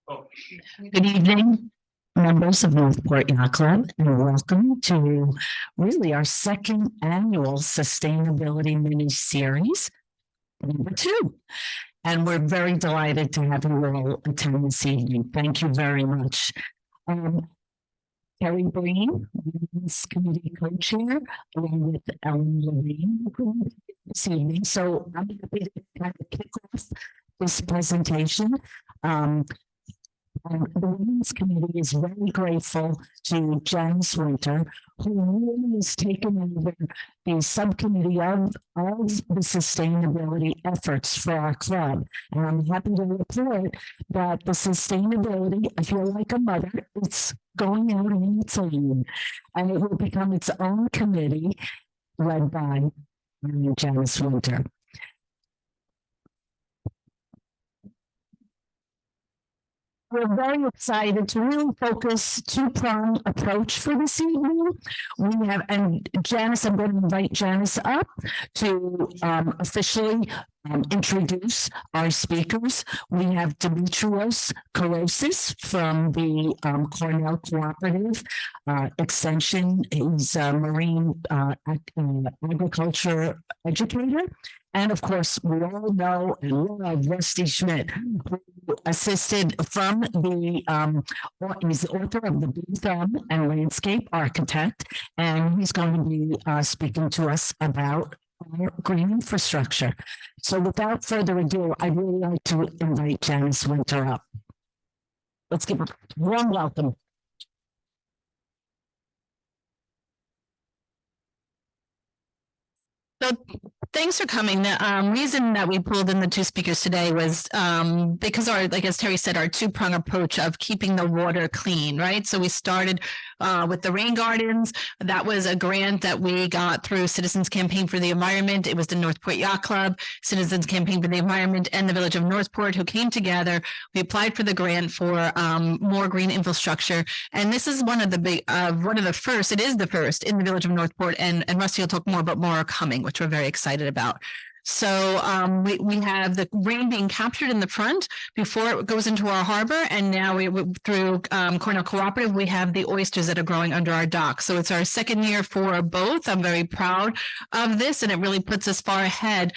Good evening, members of Northport Yacht Club, and welcome to really our second annual sustainability mini series, number 2. And we're very delighted to have you all attend this evening. Thank you very much. Terry Breen, Women's Committee Co-Chair, along with Ellen Lorraine this evening. So I'm happy to kind of kick off this presentation. The Women's Committee is very grateful to Janice Winter, who really has taken over the subcommittee of the sustainability efforts for our club. And I'm happy to report that the sustainability, I feel like a mother, it's going out on its own, and it will become its own committee led by Janice Winter. We're very excited to really focus two-prong approach for this evening. We have, and Janice, I'm going to invite Janice up to officially introduce our speakers. We have Demetrios Caroussos from the Cornell Cooperative Extension. He's a marine agriculture educator. And of course, we all know and love Rusty Schmidt, who assisted from the, he's the author of The Blue Thumb and Landscape Architect, and he's going to be speaking to us about our green infrastructure. So without further ado, I'd really like to invite Janice Winter up. Let's give her a warm welcome. So thanks for coming. The reason that we pulled in the two speakers today was because our, like as Terry said, our two-prong approach of keeping the water clean, right? So we started with the rain gardens. That was a grant that we got through Citizens Campaign for the Environment. It was the Northport Yacht Club, Citizens Campaign for the Environment, and the Village of Northport who came together. We applied for the grant for more green infrastructure. And this is one of the big, one of the first, it is the first in the Village of Northport, and Rusty will talk more, but more are coming, which we're very excited about. So we have the rain being captured in the front before it goes into our harbor, and now through Cornell Cooperative, we have the oysters that are growing under our dock. So it's our second year for both. I'm very proud of this, and it really puts us far ahead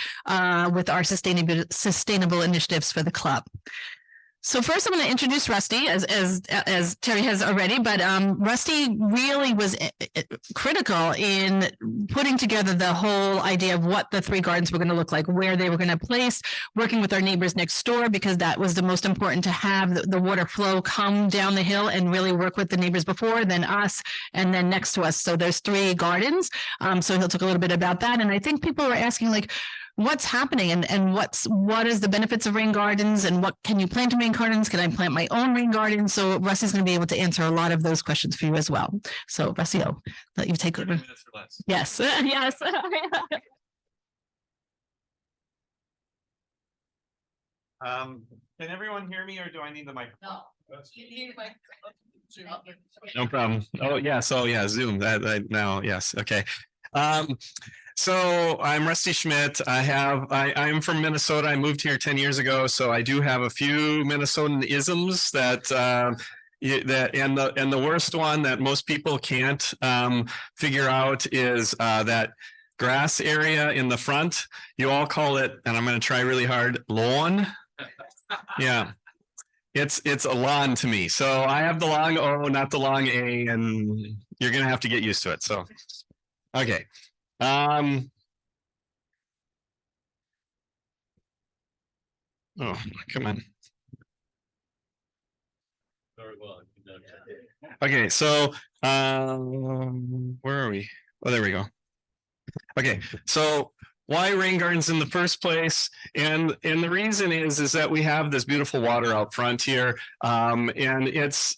with our sustainable initiatives for the club. So first, I'm going to introduce Rusty, as Terry has already, but Rusty really was critical in putting together the whole idea of what the 3 gardens were going to look like, where they were going to place, working with our neighbors next door, because that was the most important, to have the water flow come down the hill and really work with the neighbors before, then us, and then next to us. So there's 3 gardens. So he'll talk a little bit about that. And I think people are asking, like, what's happening and what is the benefits of rain gardens, and what can you plant in rain gardens? Can I plant my own rain garden? So Rusty's going to be able to answer a lot of those questions for you as well. So Rusty, I'll let you take over. Yes, yes. Can everyone hear me, or do I need the microphone? No. No problem. Oh yeah, so yeah, Zoom. That now, yes, okay. So I'm Rusty Schmidt. I'm from Minnesota. I moved here 10 years ago, so I do have a few Minnesotan isms that and the worst one that most people can't figure out is that grass area in the front. You all call it, and I'm going to try really hard, lawn. Yeah. It's a lawn to me. So I have the long O, not the long A, and you're going to have to get used to it. So, okay. Oh, come on. Okay, so where are we? Oh, there we go. Okay, so why rain gardens in the first place? And the reason is that we have this beautiful water out front here, and it's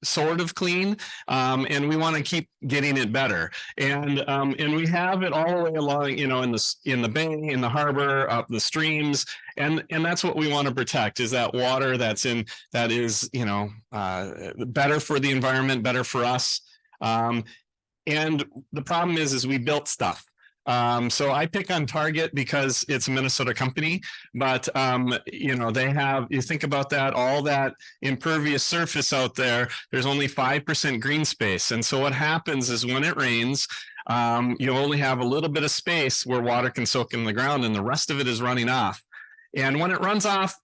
sort of clean, and we want to keep getting it better. And we have it all the way along, in the bay, in the harbor, up the streams, and that's what we want to protect, is that water that is better for the environment, better for us. And the problem is we built stuff. So I pick on Target because it's a Minnesota company, but you know, they have, you think about that, all that impervious surface out there, there's only 5% green space. And so what happens is when it rains, you only have a little bit of space where water can soak in the ground and the rest of it is running off. And when it runs off,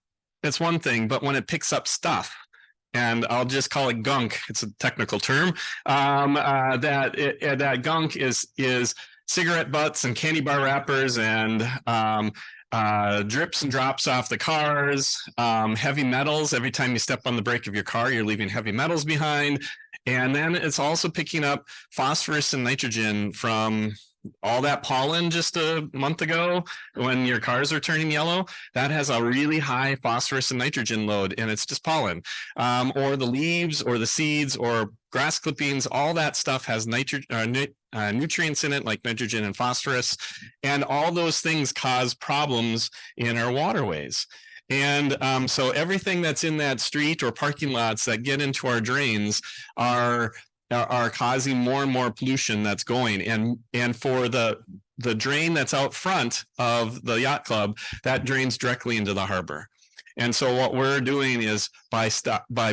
it's one thing, but when it picks up stuff, and I'll just call it gunk, it's a technical term, that gunk is cigarette butts and candy bar wrappers and drips and drops off the cars, heavy metals. Every time you step on the brake of your car, you're leaving heavy metals behind. And then it's also picking up phosphorus and nitrogen from all that pollen just a month ago when your cars are turning yellow. That has a really high phosphorus and nitrogen load, and it's just pollen. Or the leaves or the seeds or grass clippings, all that stuff has nutrients in it like nitrogen and phosphorus, and all those things cause problems in our waterways. And so everything that's in that street or parking lots that get into our drains are causing more and more pollution that's going. And for the drain that's out front of the yacht club, that drains directly into the harbor. And so what we're doing is by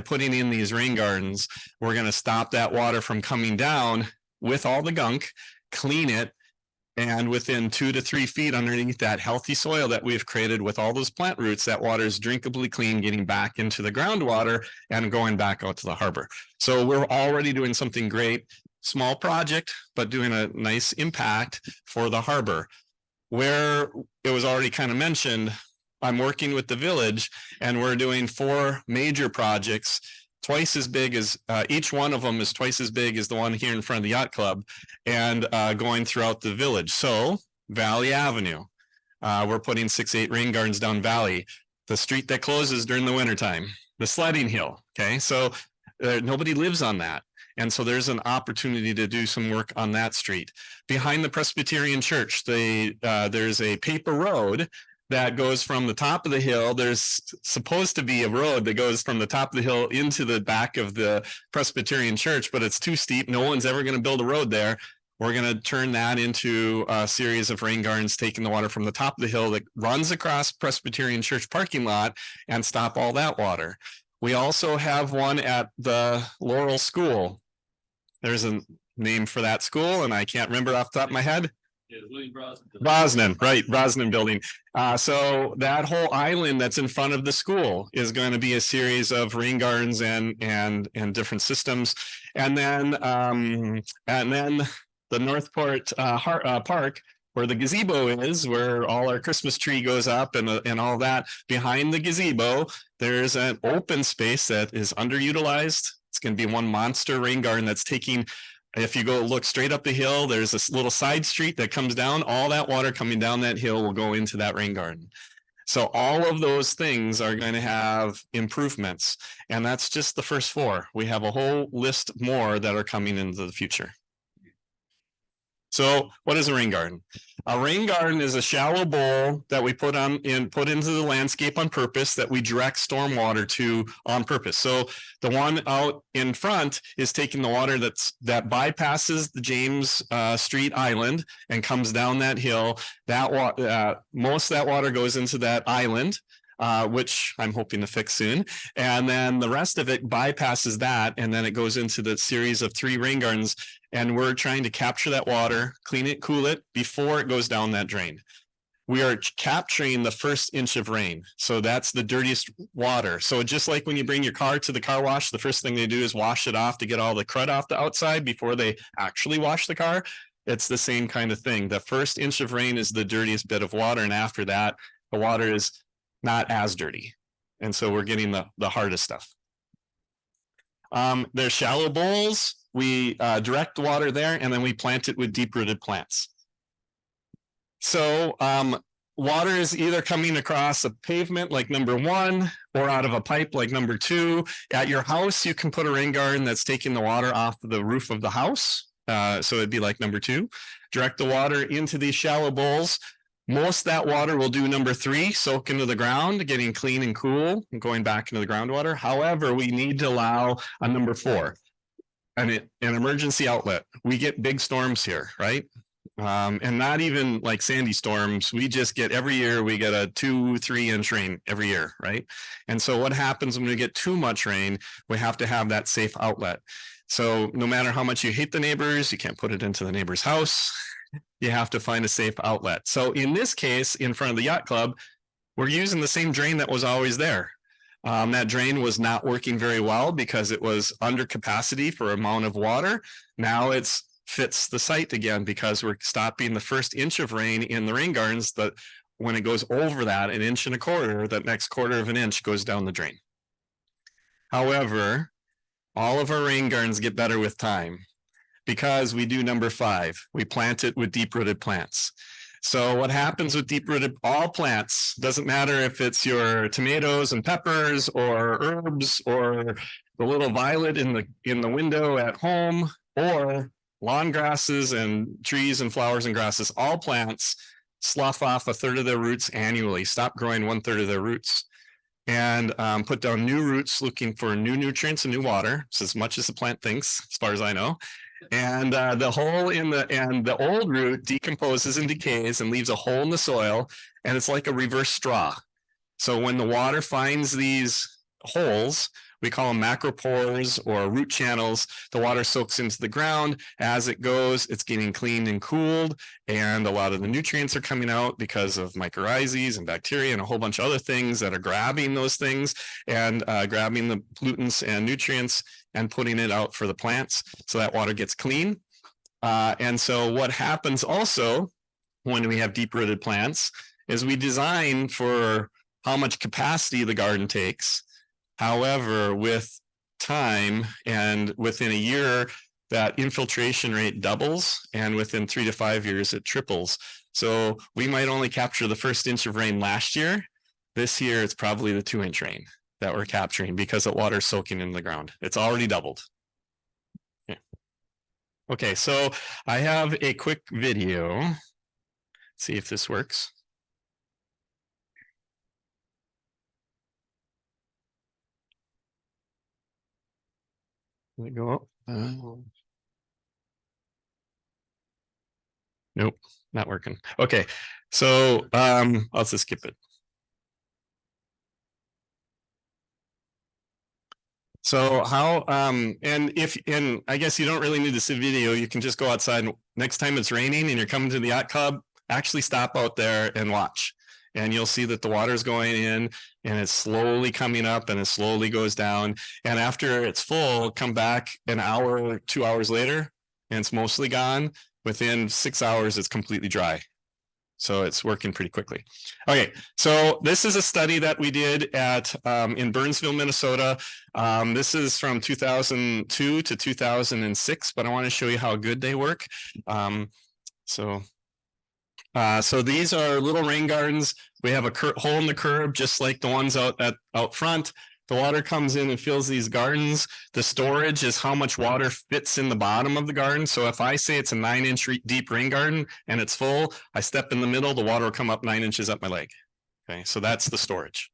putting in these rain gardens, we're going to stop that water from coming down with all the gunk, clean it, and within 2 to 3 feet underneath that healthy soil that we've created with all those plant roots, that water is drinkably clean, getting back into the groundwater and going back out to the harbor. So we're already doing something great, small project, but doing a nice impact for the harbor. Where it was already kind of mentioned, I'm working with the village and we're doing 4 major projects, twice as big as each one of them is twice as big as the one here in front of the yacht club, and going throughout the village. So Valley Avenue, we're putting 6-8 rain gardens down Valley, the street that closes during the wintertime, the sledding hill. Okay, so nobody lives on that. And so there's an opportunity to do some work on that street. Behind the Presbyterian Church, there's a paper road that goes from the top of the hill. There's supposed to be a road that goes from the top of the hill into the back of the Presbyterian Church, but it's too steep. No one's ever going to build a road there. We're going to turn that into a series of rain gardens, taking the water from the top of the hill that runs across Presbyterian Church parking lot and stop all that water. We also have one at the Laurel School. There's a name for that school, and I can't remember off the top of my head. Yeah, William Brosnan, right, Brosnan building. So that whole island that's in front of the school is going to be a series of rain gardens and different systems. And then the Northport Park, where the gazebo is, where all our Christmas tree goes up and all that. Behind the gazebo, there's an open space that is underutilized. It's going to be one monster rain garden that's taking, if you go look straight up the hill, there's this little side street that comes down. All that water coming down that hill will go into that rain garden. So all of those things are going to have improvements. And that's just the first 4. We have a whole list more that are coming into the future. So what is a rain garden? A rain garden is a shallow bowl that we put into the landscape on purpose, that we direct stormwater to on purpose. So the one out in front is taking the water that bypasses the James Street Island and comes down that hill. Most of that water goes into that island, which I'm hoping to fix soon. And then the rest of it bypasses that, and then it goes into the series of 3 rain gardens. And we're trying to capture that water, clean it, cool it before it goes down that drain. We are capturing the first inch of rain. So that's the dirtiest water. So just like when you bring your car to the car wash, the first thing they do is wash it off to get all the crud off the outside before they actually wash the car. It's the same kind of thing. The first inch of rain is the dirtiest bit of water. And after that, the water is not as dirty. And so we're getting the hardest stuff. There's shallow bowls. We direct water there, and then we plant it with deep-rooted plants. So water is either coming across a pavement like number 1 or out of a pipe like number 2. At your house, you can put a rain garden that's taking the water off the roof of the house. So it'd be like number 2. Direct the water into these shallow bowls. Most of that water will do number 3, soak into the ground, getting clean and cool and going back into the groundwater. However, we need to allow a number 4. An emergency outlet. We get big storms here, right? And not even like sandy storms. We just get every year, we get a 2-3 inch rain every year, right? And so what happens when we get too much rain, we have to have that safe outlet. So no matter how much you hate the neighbors, you can't put it into the neighbor's house. You have to find a safe outlet. So in this case, in front of the yacht club, we're using the same drain that was always there. That drain was not working very well because it was under capacity for amount of water. Now it's fits the site again because we're stopping the first inch of rain in the rain gardens. That when it goes over that 1.25 inches, that next 1/4 of an inch goes down the drain. However, all of our rain gardens get better with time because we do number 5. We plant it with deep-rooted plants. So what happens with deep-rooted, all plants, doesn't matter if it's your tomatoes and peppers or herbs or the little violet in the window at home or lawn grasses and trees and flowers and grasses, all plants slough off 1/3 of their roots annually, stop growing 1/3 of their roots, and put down new roots looking for new nutrients and new water. It's as much as the plant thinks, as far as I know. And the old root decomposes and decays and leaves a hole in the soil, and it's like a reverse straw. So when the water finds these holes, we call them macropores or root channels. The water soaks into the ground. As it goes, it's getting cleaned and cooled, and a lot of the nutrients are coming out because of mycorrhizas and bacteria and a whole bunch of other things that are grabbing those things and grabbing the pollutants and nutrients and putting it out for the plants. So that water gets clean. And so what happens also when we have deep-rooted plants is we design for how much capacity the garden takes. However, with time and within a year, that infiltration rate doubles, and within 3 to 5 years, it triples. So we might only capture the first inch of rain last year. This year, it's probably the 2-inch rain that we're capturing because the water's soaking in the ground. It's already doubled. Okay, so I have a quick video. Let's see if this works. Let me go up. Nope, not working. Okay, so I'll just skip it. So how and I guess you don't really need to see video. You can just go outside. And next time it's raining and you're coming to the yacht club, actually stop out there and watch. And you'll see that the water's going in and it's slowly coming up and it slowly goes down. And after it's full, come back an hour, 2 hours later, and it's mostly gone. Within 6 hours, it's completely dry. So it's working pretty quickly. Okay, so this is a study that we did at in Burnsville, Minnesota. This is from 2002 to 2006, but I want to show you how good they work. So these are little rain gardens. We have a hole in the curb, just like the ones out front. The water comes in and fills these gardens. The storage is how much water fits in the bottom of the garden. So if I say it's a 9-inch deep rain garden and it's full, I step in the middle, the water will come up 9 inches up my leg. Okay, so that's the storage.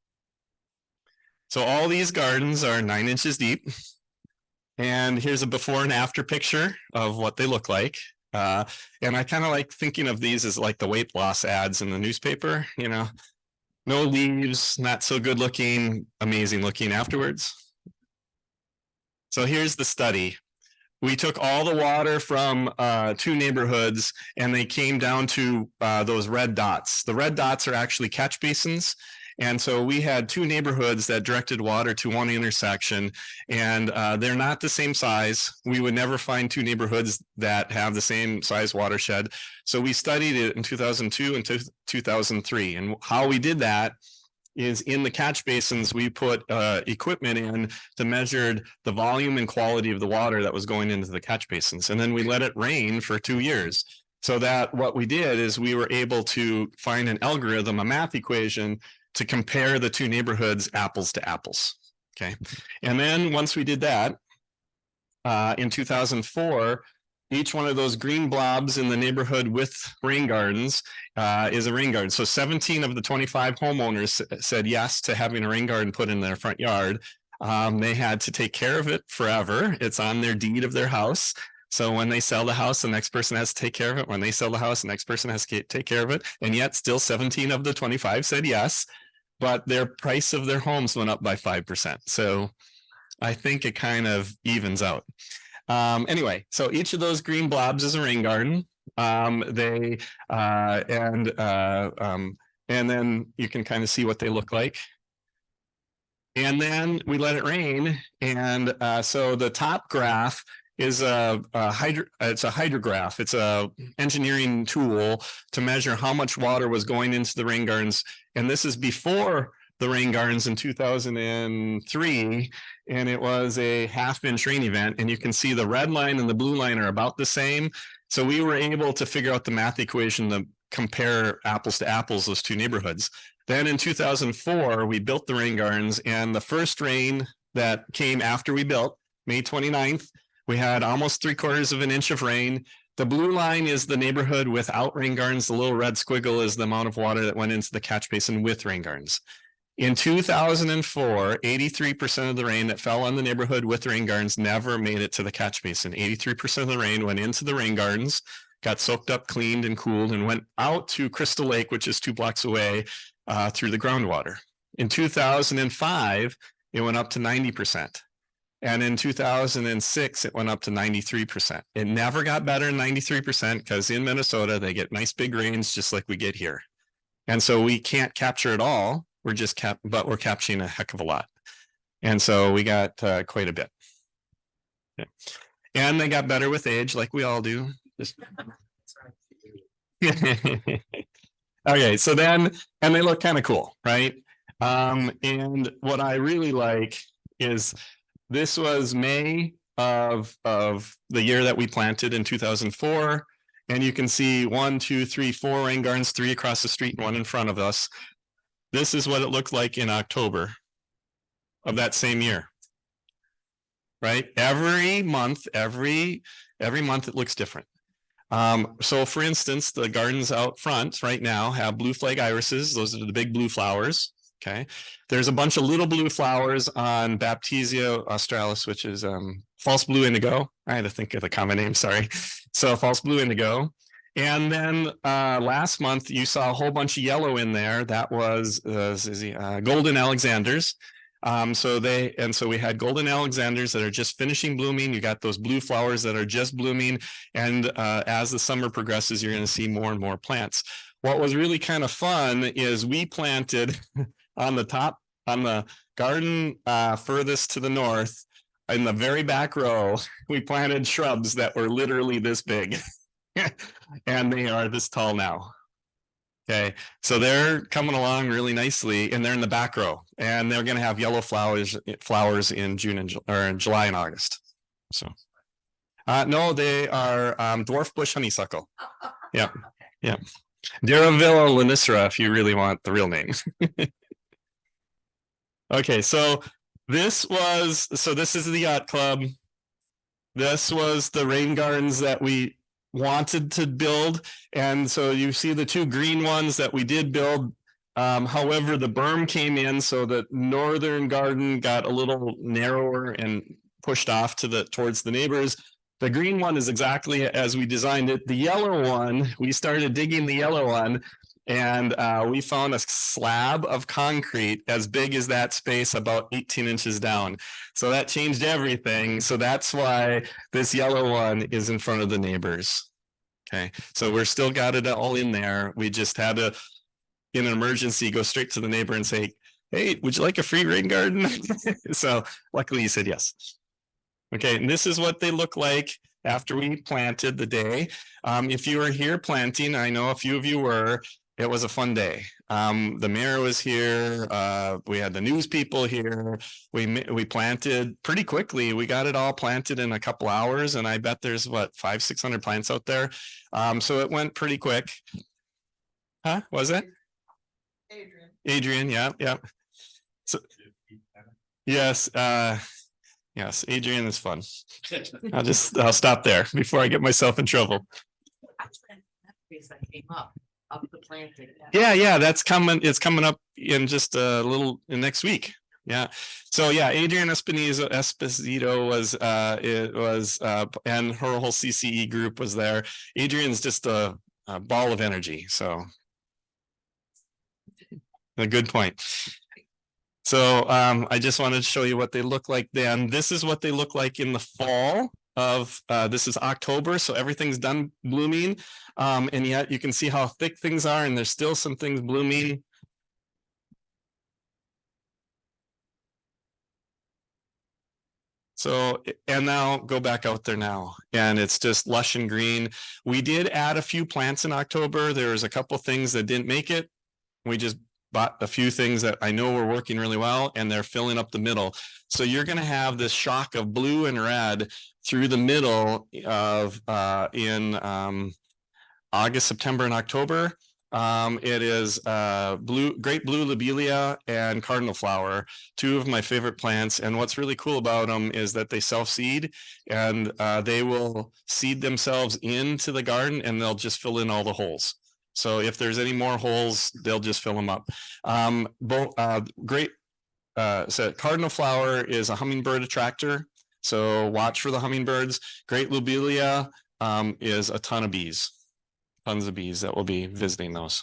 So all these gardens are 9 inches deep. And here's a before and after picture of what they look like. And I kind of like thinking of these as like the weight loss ads in the newspaper, you know. No leaves, not so good looking, amazing looking afterwards. So here's the study. We took all the water from 2 neighborhoods and they came down to those red dots. The red dots are actually catch basins. And so we had 2 neighborhoods that directed water to one intersection, and they're not the same size. We would never find 2 neighborhoods that have the same size watershed. So we studied it in 2002 and 2003. And how we did that is in the catch basins, we put equipment in to measure the volume and quality of the water that was going into the catch basins. And then we let it rain for 2 years. So that what we did is we were able to find an algorithm, a math equation, to compare the 2 neighborhoods apples to apples. Okay. And then once we did that, in 2004, each one of those green blobs in the neighborhood with rain gardens is a rain garden. So 17 of the 25 homeowners said yes to having a rain garden put in their front yard. They had to take care of it forever. It's on their deed of their house. So when they sell the house, the next person has to take care of it. When they sell the house, the next person has to take care of it. And yet still 17 of the 25 said yes, but their price of their homes went up by 5%. So I think it kind of evens out. Anyway, so each of those green blobs is a rain garden. And then you can kind of see what they look like. And then we let it rain. And so the top graph is it's a hydrograph. It's a engineering tool to measure how much water was going into the rain gardens. And this is before the rain gardens in 2003. And it was a half-inch rain event. And you can see the red line and the blue line are about the same. So we were able to figure out the math equation to compare apples to apples, those two neighborhoods. Then in 2004, we built the rain gardens, and the first rain that came after we built, May 29th, we had almost 3/4 of an inch of rain. The blue line is the neighborhood without rain gardens. The little red squiggle is the amount of water that went into the catch basin with rain gardens. In 2004, 83% of the rain that fell on the neighborhood with rain gardens never made it to the catch basin. 83% of the rain went into the rain gardens, got soaked up, cleaned, and cooled, and went out to Crystal Lake, which is 2 blocks away, through the groundwater. In 2005, it went up to 90%. And in 2006, it went up to 93%. It never got better than 93% because in Minnesota, they get nice big rains just like we get here. And so we can't capture it all. We're just but we're capturing a heck of a lot. And so we got quite a bit. Okay. And they got better with age, like we all do. Okay, so then, and they look kind of cool, right? And what I really like is this was May of the year that we planted in 2004. And you can see 1, 2, 3, 4 rain gardens, 3 across the street and 1 in front of us. This is what it looked like in October of that same year, right? Every month it looks different. So for instance, the gardens out front right now have blue flag irises. Those are the big blue flowers. Okay. There's a bunch of little blue flowers on Baptisia australis, which is false blue indigo. I had to think of the common name, sorry. So false blue indigo. And then last month you saw a whole bunch of yellow in there. That was golden Alexanders. So we had golden Alexanders that are just finishing blooming. You got those blue flowers that are just blooming. And as the summer progresses, you're going to see more and more plants. What was really kind of fun is we planted on the garden furthest to the north, in the very back row, we planted shrubs that were literally this big. And they are this tall now. Okay, so they're coming along really nicely, and they're in the back row, and they're going to have yellow flowers in June or in July and August. So, no, they are dwarf bush honeysuckle. Yeah, yeah, Duravilla lanicera, if you really want the real name. Okay, so this is the yacht club. This was the rain gardens that we wanted to build, and so you see the 2 green ones that we did build. However, the berm came in, so the northern garden got a little narrower and pushed off towards the neighbors. The green one is exactly as we designed it. The yellow one, we started digging the yellow one, and we found a slab of concrete as big as that space, about 18 inches down. So that changed everything. So that's why this yellow one is in front of the neighbors. Okay, so we're still got it all in there. We just had to, in an emergency, go straight to the neighbor and say, hey, would you like a free rain garden? So luckily he said yes. Okay, and this is what they look like after we planted the day. If you were here planting, I know a few of you were, it was a fun day. The mayor was here. We had the news people here. We planted pretty quickly. We got it all planted in a couple hours, and I bet there's 500-600 plants out there. So it went pretty quick. Huh? Was it? Adrian, yeah. So, yes, yes, Adrian is fun. I'll stop there before I get myself in trouble. That came up. Of the planting. Yeah, that's coming. It's coming up in just a little next week. Yeah. So yeah, Adrian Esposito was and her whole CCE group was there. Adrian's just a ball of energy. So a good point. So I just wanted to show you what they look like then. This is what they look like in the fall of this is October, so everything's done blooming. And yet you can see how thick things are, and there's still some things blooming. So, and now go back out there now, and it's just lush and green. We did add a few plants in October. There was a couple things that didn't make it. We just bought a few things that I know were working really well, and they're filling up the middle. So you're going to have this shock of blue and red through the middle of in August, September, and October. It is great blue lobelia and cardinal flower, two of my favorite plants. And what's really cool about them is that they self-seed, and they will seed themselves into the garden, and they'll just fill in all the holes. So if there's any more holes, they'll just fill them up. Great. So cardinal flower is a hummingbird attractor. So watch for the hummingbirds. Great lobelia is a ton of bees. Tons of bees that will be visiting those.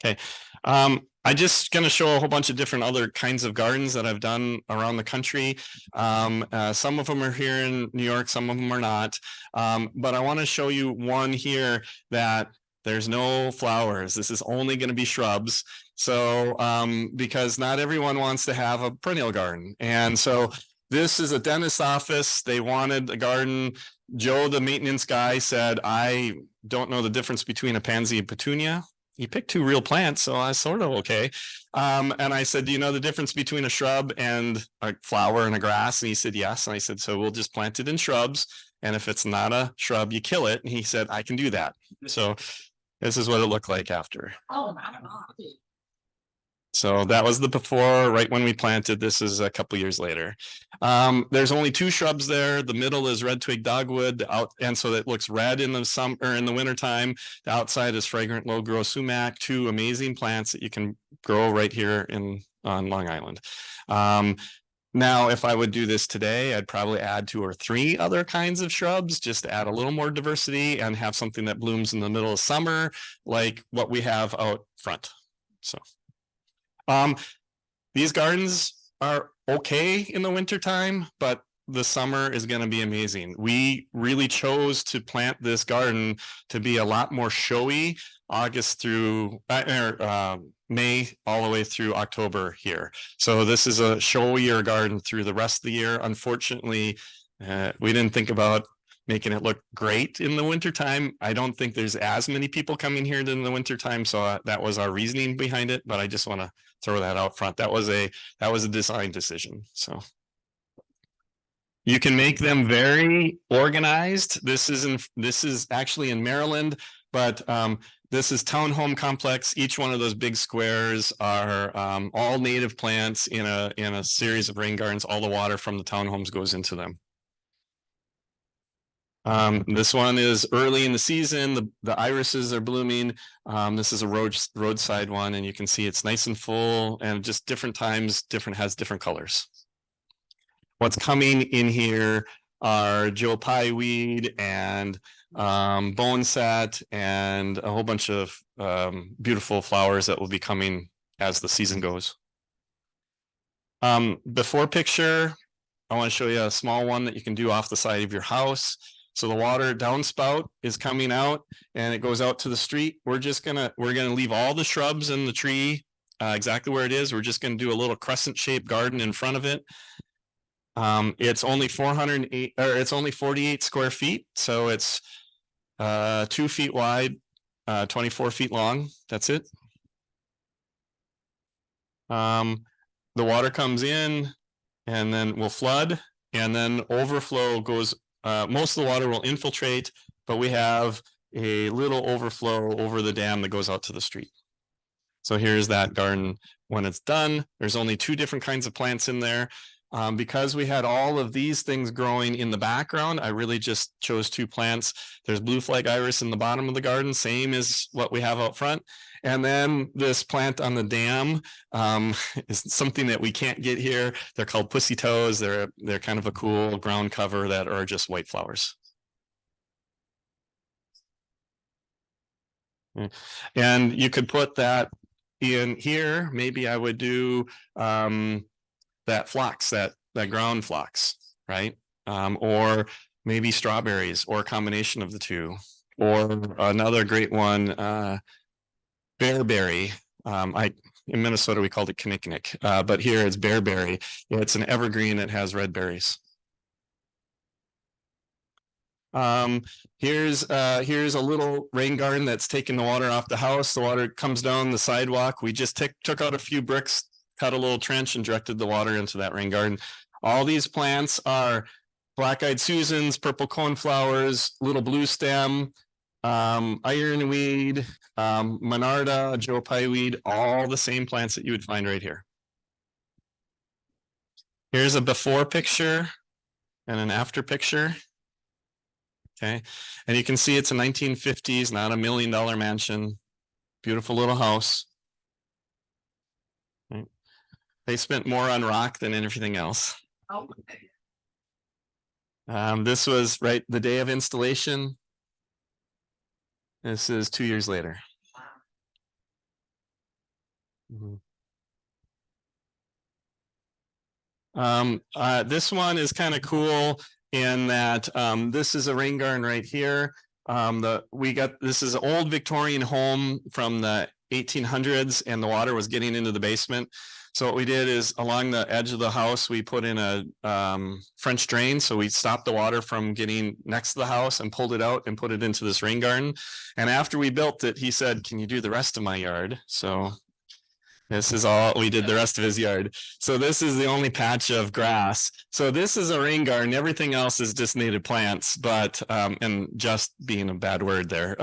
Okay. I'm just going to show a whole bunch of different other kinds of gardens that I've done around the country. Some of them are here in New York, some of them are not. But I want to show you one here that there's no flowers. This is only going to be shrubs. So because not everyone wants to have a perennial garden. And so this is a dentist's office. They wanted a garden. Joe, the maintenance guy, said, I don't know the difference between a pansy and petunia. He picked two real plants, so I was sort of okay. And I said, do you know the difference between a shrub and a flower and a grass? And he said, yes. And I said, so we'll just plant it in shrubs. And if it's not a shrub, you kill it. And he said, I can do that. So this is what it looked like after. Oh, my God. So that was the before, right when we planted. This is a couple years later. There's only two shrubs there. The middle is red twig dogwood, and so it looks red in the summer or in the wintertime. The outside is fragrant low grow sumac, two amazing plants that you can grow right here on Long Island. Now, if I would do this today, I'd probably add 2 or 3 other kinds of shrubs just to add a little more diversity and have something that blooms in the middle of summer, like what we have out front. So. These gardens are okay in the wintertime, but the summer is going to be amazing. We really chose to plant this garden to be a lot more showy August through May all the way through October here. So this is a showier garden through the rest of the year. Unfortunately, we didn't think about making it look great in the wintertime. I don't think there's as many people coming here in the wintertime, so that was our reasoning behind it, but I just want to throw that out front. That was a design decision. So you can make them very organized. This is actually in Maryland, but this is townhome complex. Each one of those big squares are all native plants in a series of rain gardens. All the water from the townhomes goes into them. This one is early in the season. The irises are blooming. This is a roadside one, and you can see it's nice and full, and just different times, has different colors. What's coming in here are Joe Pye weed and boneset and a whole bunch of beautiful flowers that will be coming as the season goes. Before picture, I want to show you a small one that you can do off the side of your house. So the water downspout is coming out and it goes out to the street. We're gonna leave all the shrubs and the tree exactly where it is. We're just gonna do a little crescent shaped garden in front of it. It's only 48 square feet, so it's 2 feet wide, 24 feet long. That's it. The water comes in and then will flood, and then overflow goes. Most of the water will infiltrate, but we have a little overflow over the dam that goes out to the street. So here's that garden when it's done. There's only 2 different kinds of plants in there. Because we had all of these things growing in the background, I really just chose 2 plants. There's blue flag iris in the bottom of the garden, same as what we have out front. And then this plant on the dam is something that we can't get here. They're called pussy toes. They're kind of a cool ground cover that are just white flowers. And you could put that in here. Maybe I would do that phlox, that ground phlox, right? Or maybe strawberries, or a combination of the two. Or another great one, bearberry. In Minnesota we called it kinnikinnick, but here it's bearberry. It's an evergreen that has red berries. Here's a little rain garden that's taking the water off the house. The water comes down the sidewalk. We just took out a few bricks, cut a little trench, and directed the water into that rain garden. All these plants are black-eyed Susans, purple coneflowers, little blue stem, ironweed, monarda, Joe Pye weed, all the same plants that you would find right here. Here's a before picture and an after picture. Okay, and you can see it's a 1950s, not $1 million mansion. Beautiful little house. Right. They spent more on rock than anything else. Oh, This was right the day of installation. This is 2 years later. This one is kind of cool in that this is a rain garden right here. This is an old Victorian home from the 1800s, and the water was getting into the basement. So what we did is along the edge of the house, we put in a French drain. So we stopped the water from getting next to the house and pulled it out and put it into this rain garden. And after we built it, he said, "Can you do the rest of my yard?" So this is all we did the rest of his yard. So this is the only patch of grass. So this is a rain garden. Everything else is just native plants, but and just being a bad word there.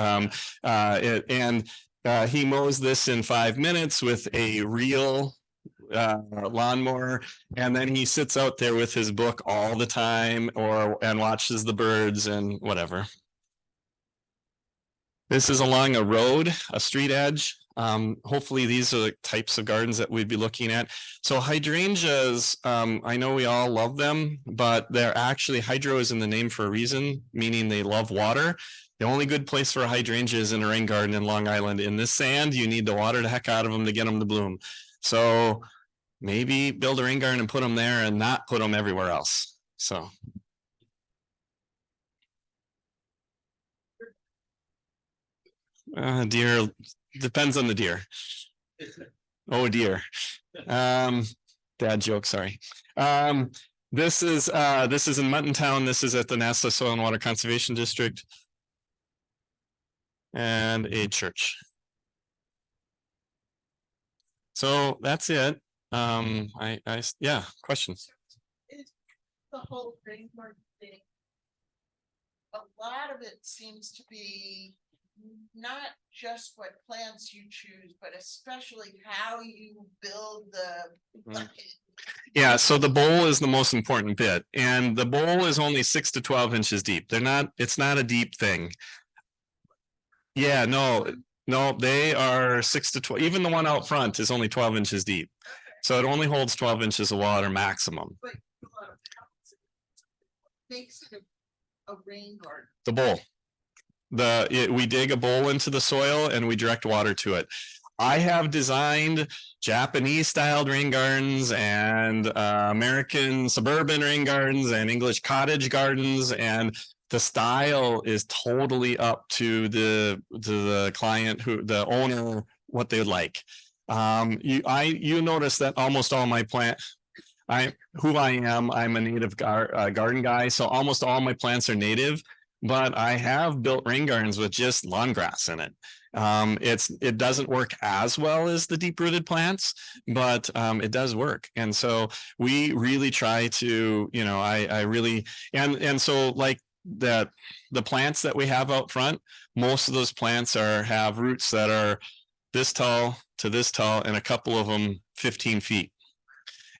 He mows this in 5 minutes with a real lawnmower, and then he sits out there with his book all the time, and watches the birds and whatever. This is along a road, a street edge. Hopefully these are the types of gardens that we'd be looking at. So hydrangeas, I know we all love them, but they're actually, hydro is in the name for a reason, meaning they love water. The only good place for a hydrangea is in a rain garden in Long Island. In this sand, you need to water the heck out of them to get them to bloom. So maybe build a rain garden and put them there and not put them everywhere else. So. Deer, depends on the deer. Oh dear. Dad joke, sorry. This is in Muttontown. This is at the Nassau Soil and Water Conservation District. And a church. So that's it. Yeah, questions. It's the whole framework thing. A lot of it seems to be not just what plants you choose, but especially how you build the. Yeah, so the bowl is the most important bit, and the bowl is only 6 to 12 inches deep. It's not a deep thing. Yeah, no, they are 6 to 12. Even the one out front is only 12 inches deep. So it only holds 12 inches of water maximum. But makes it a rain garden. The bowl. We dig a bowl into the soil and we direct water to it. I have designed Japanese styled rain gardens and American suburban rain gardens and English cottage gardens, and the style is totally up to the client, the owner, what they would like. You notice that almost all my I'm a native garden guy, so almost all my plants are native. But I have built rain gardens with just lawn grass in it. It doesn't work as well as the deep rooted plants, but it does work. And so we really try to, I really, and so like the plants that we have out front, most of those plants have roots that are this tall to this tall, and a couple of them 15 feet.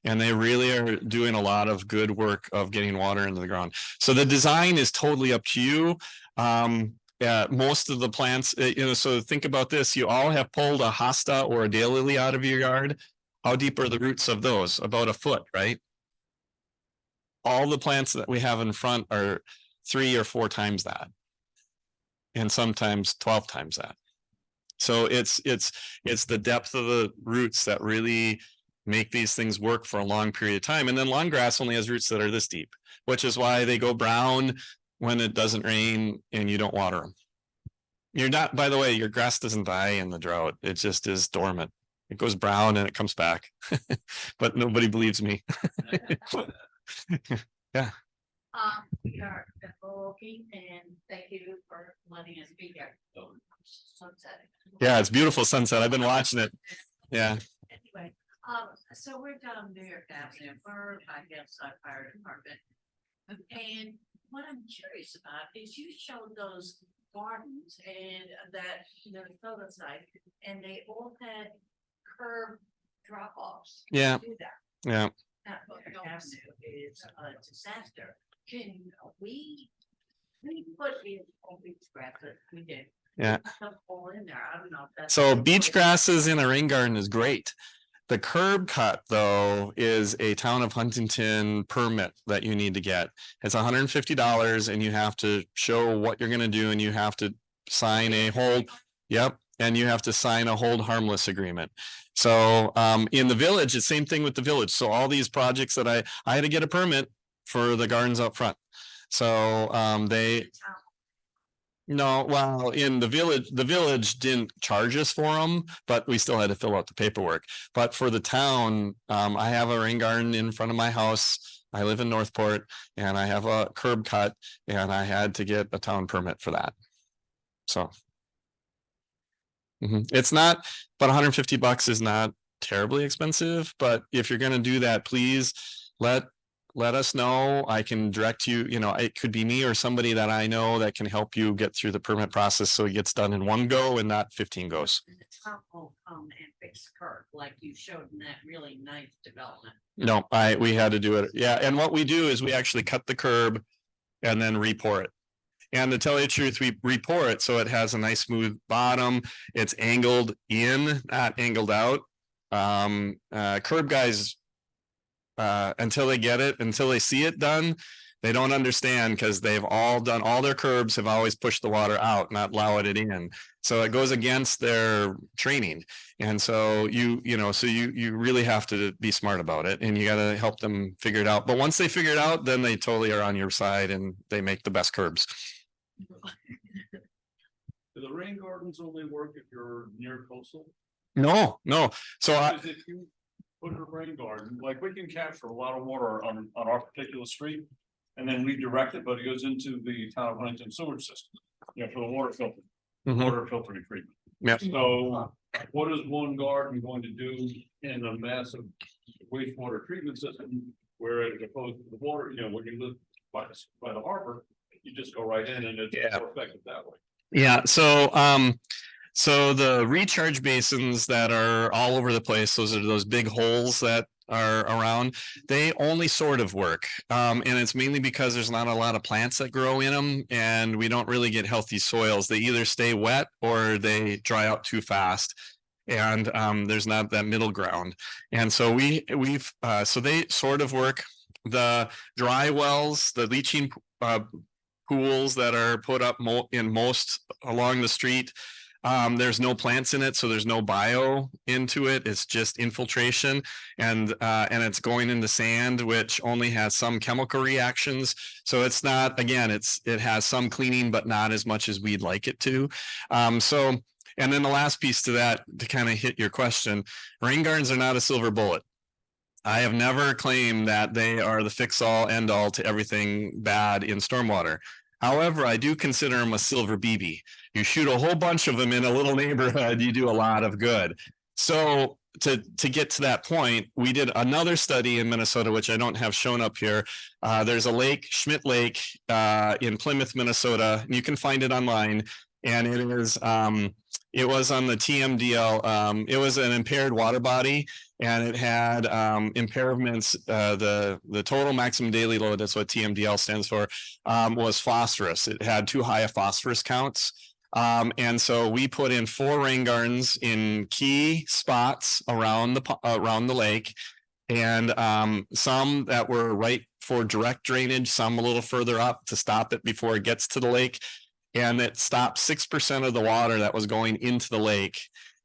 And they really are doing a lot of good work of getting water into the ground. So the design is totally up to you. Most of the plants, so think about this. You all have pulled a hosta or a daylily out of your yard. How deep are the roots of those? About a foot, right? All the plants that we have in front are 3 or 4 times that. And sometimes 12 times that. So it's the depth of the roots that really make these things work for a long period of time. And then long grass only has roots that are this deep, which is why they go brown when it doesn't rain and you don't water them. You're not, by the way, your grass doesn't die in the drought. It just is dormant. It goes brown and it comes back, but nobody believes me. Yeah. We are Ecology, and thank you for letting us be here. Sunset. Yeah, it's beautiful sunset. I've been watching it. Yeah. Anyway, so we're down New York Avenue, we're, I guess, our fire department. And what I'm curious about is you showed those gardens and that, the photo site, and they all had curb drop-offs. Yeah. Do that. Yeah. That Avenue is a disaster. Can we put in all beach grass that we did? Yeah. Some all in there. I don't know if that's. So beach grasses in a rain garden is great. The curb cut, though, is a town of Huntington permit that you need to get. It's $150 and you have to show what you're going to do and you have to sign a hold. Yep. And you have to sign a hold harmless agreement. So in the village, it's the same thing with the village. So all these projects that I had to get a permit for the gardens up front. So no, well, in the village didn't charge us for them, but we still had to fill out the paperwork. But for the town, I have a rain garden in front of my house. I live in Northport and I have a curb cut and I had to get a town permit for that. So it's not, but $150 is not terribly expensive. But if you're going to do that, please let us know. I can direct you, it could be me or somebody that I know that can help you get through the permit process so it gets done in one go and not 15 goes. And the town will come and fix the curb like you showed in that really nice development. No, we had to do it. Yeah. And what we do is we actually cut the curb and then re-pour it. And to tell you the truth, we re-pour it so it has a nice smooth bottom. It's angled in, not angled out. Curb guys, until they see it done, they don't understand because they've all done, all their curbs have always pushed the water out, not allowed it in. So it goes against their training. And so you really have to be smart about it and you got to help them figure it out. But once they figure it out, then they totally are on your side and they make the best curbs. Do the rain gardens only work if you're near coastal? No. So Because if you put in a rain garden, like we can capture a lot of water on our particular street and then redirect it, but it goes into the town of Huntington sewage system, for the water filter, water filtering treatment. Yeah. So what is one garden going to do in a massive wastewater treatment system where as opposed to the water, when you live by the harbor, you just go right in and it's more effective that way. Yeah. So the recharge basins that are all over the place, those are those big holes that are around, they only sort of work. And it's mainly because there's not a lot of plants that grow in them and we don't really get healthy soils. They either stay wet or they dry out too fast. And there's not that middle ground. And so so they sort of work. The dry wells, the leaching pools that are put up in most along the street, there's no plants in it, so there's no bio into it. It's just infiltration, and it's going into sand, which only has some chemical reactions. So it's not, again, it has some cleaning, but not as much as we'd like it to. And then the last piece to that, to kind of hit your question, rain gardens are not a silver bullet. I have never claimed that they are the fix-all, end-all to everything bad in stormwater. However, I do consider them a silver BB. You shoot a whole bunch of them in a little neighborhood, you do a lot of good. So to get to that point, we did another study in Minnesota, which I don't have shown up here. There's a lake, Schmidt Lake, in Plymouth, Minnesota. And you can find it online. And it was on the TMDL. It was an impaired water body, and it had impairments. The total maximum daily load, that's what TMDL stands for, was phosphorus. It had too high of phosphorus counts. And so we put in 4 rain gardens in key spots around the lake, and some that were right for direct drainage, some a little further up to stop it before it gets to the lake. And it stopped 6% of the water that was going into the lake.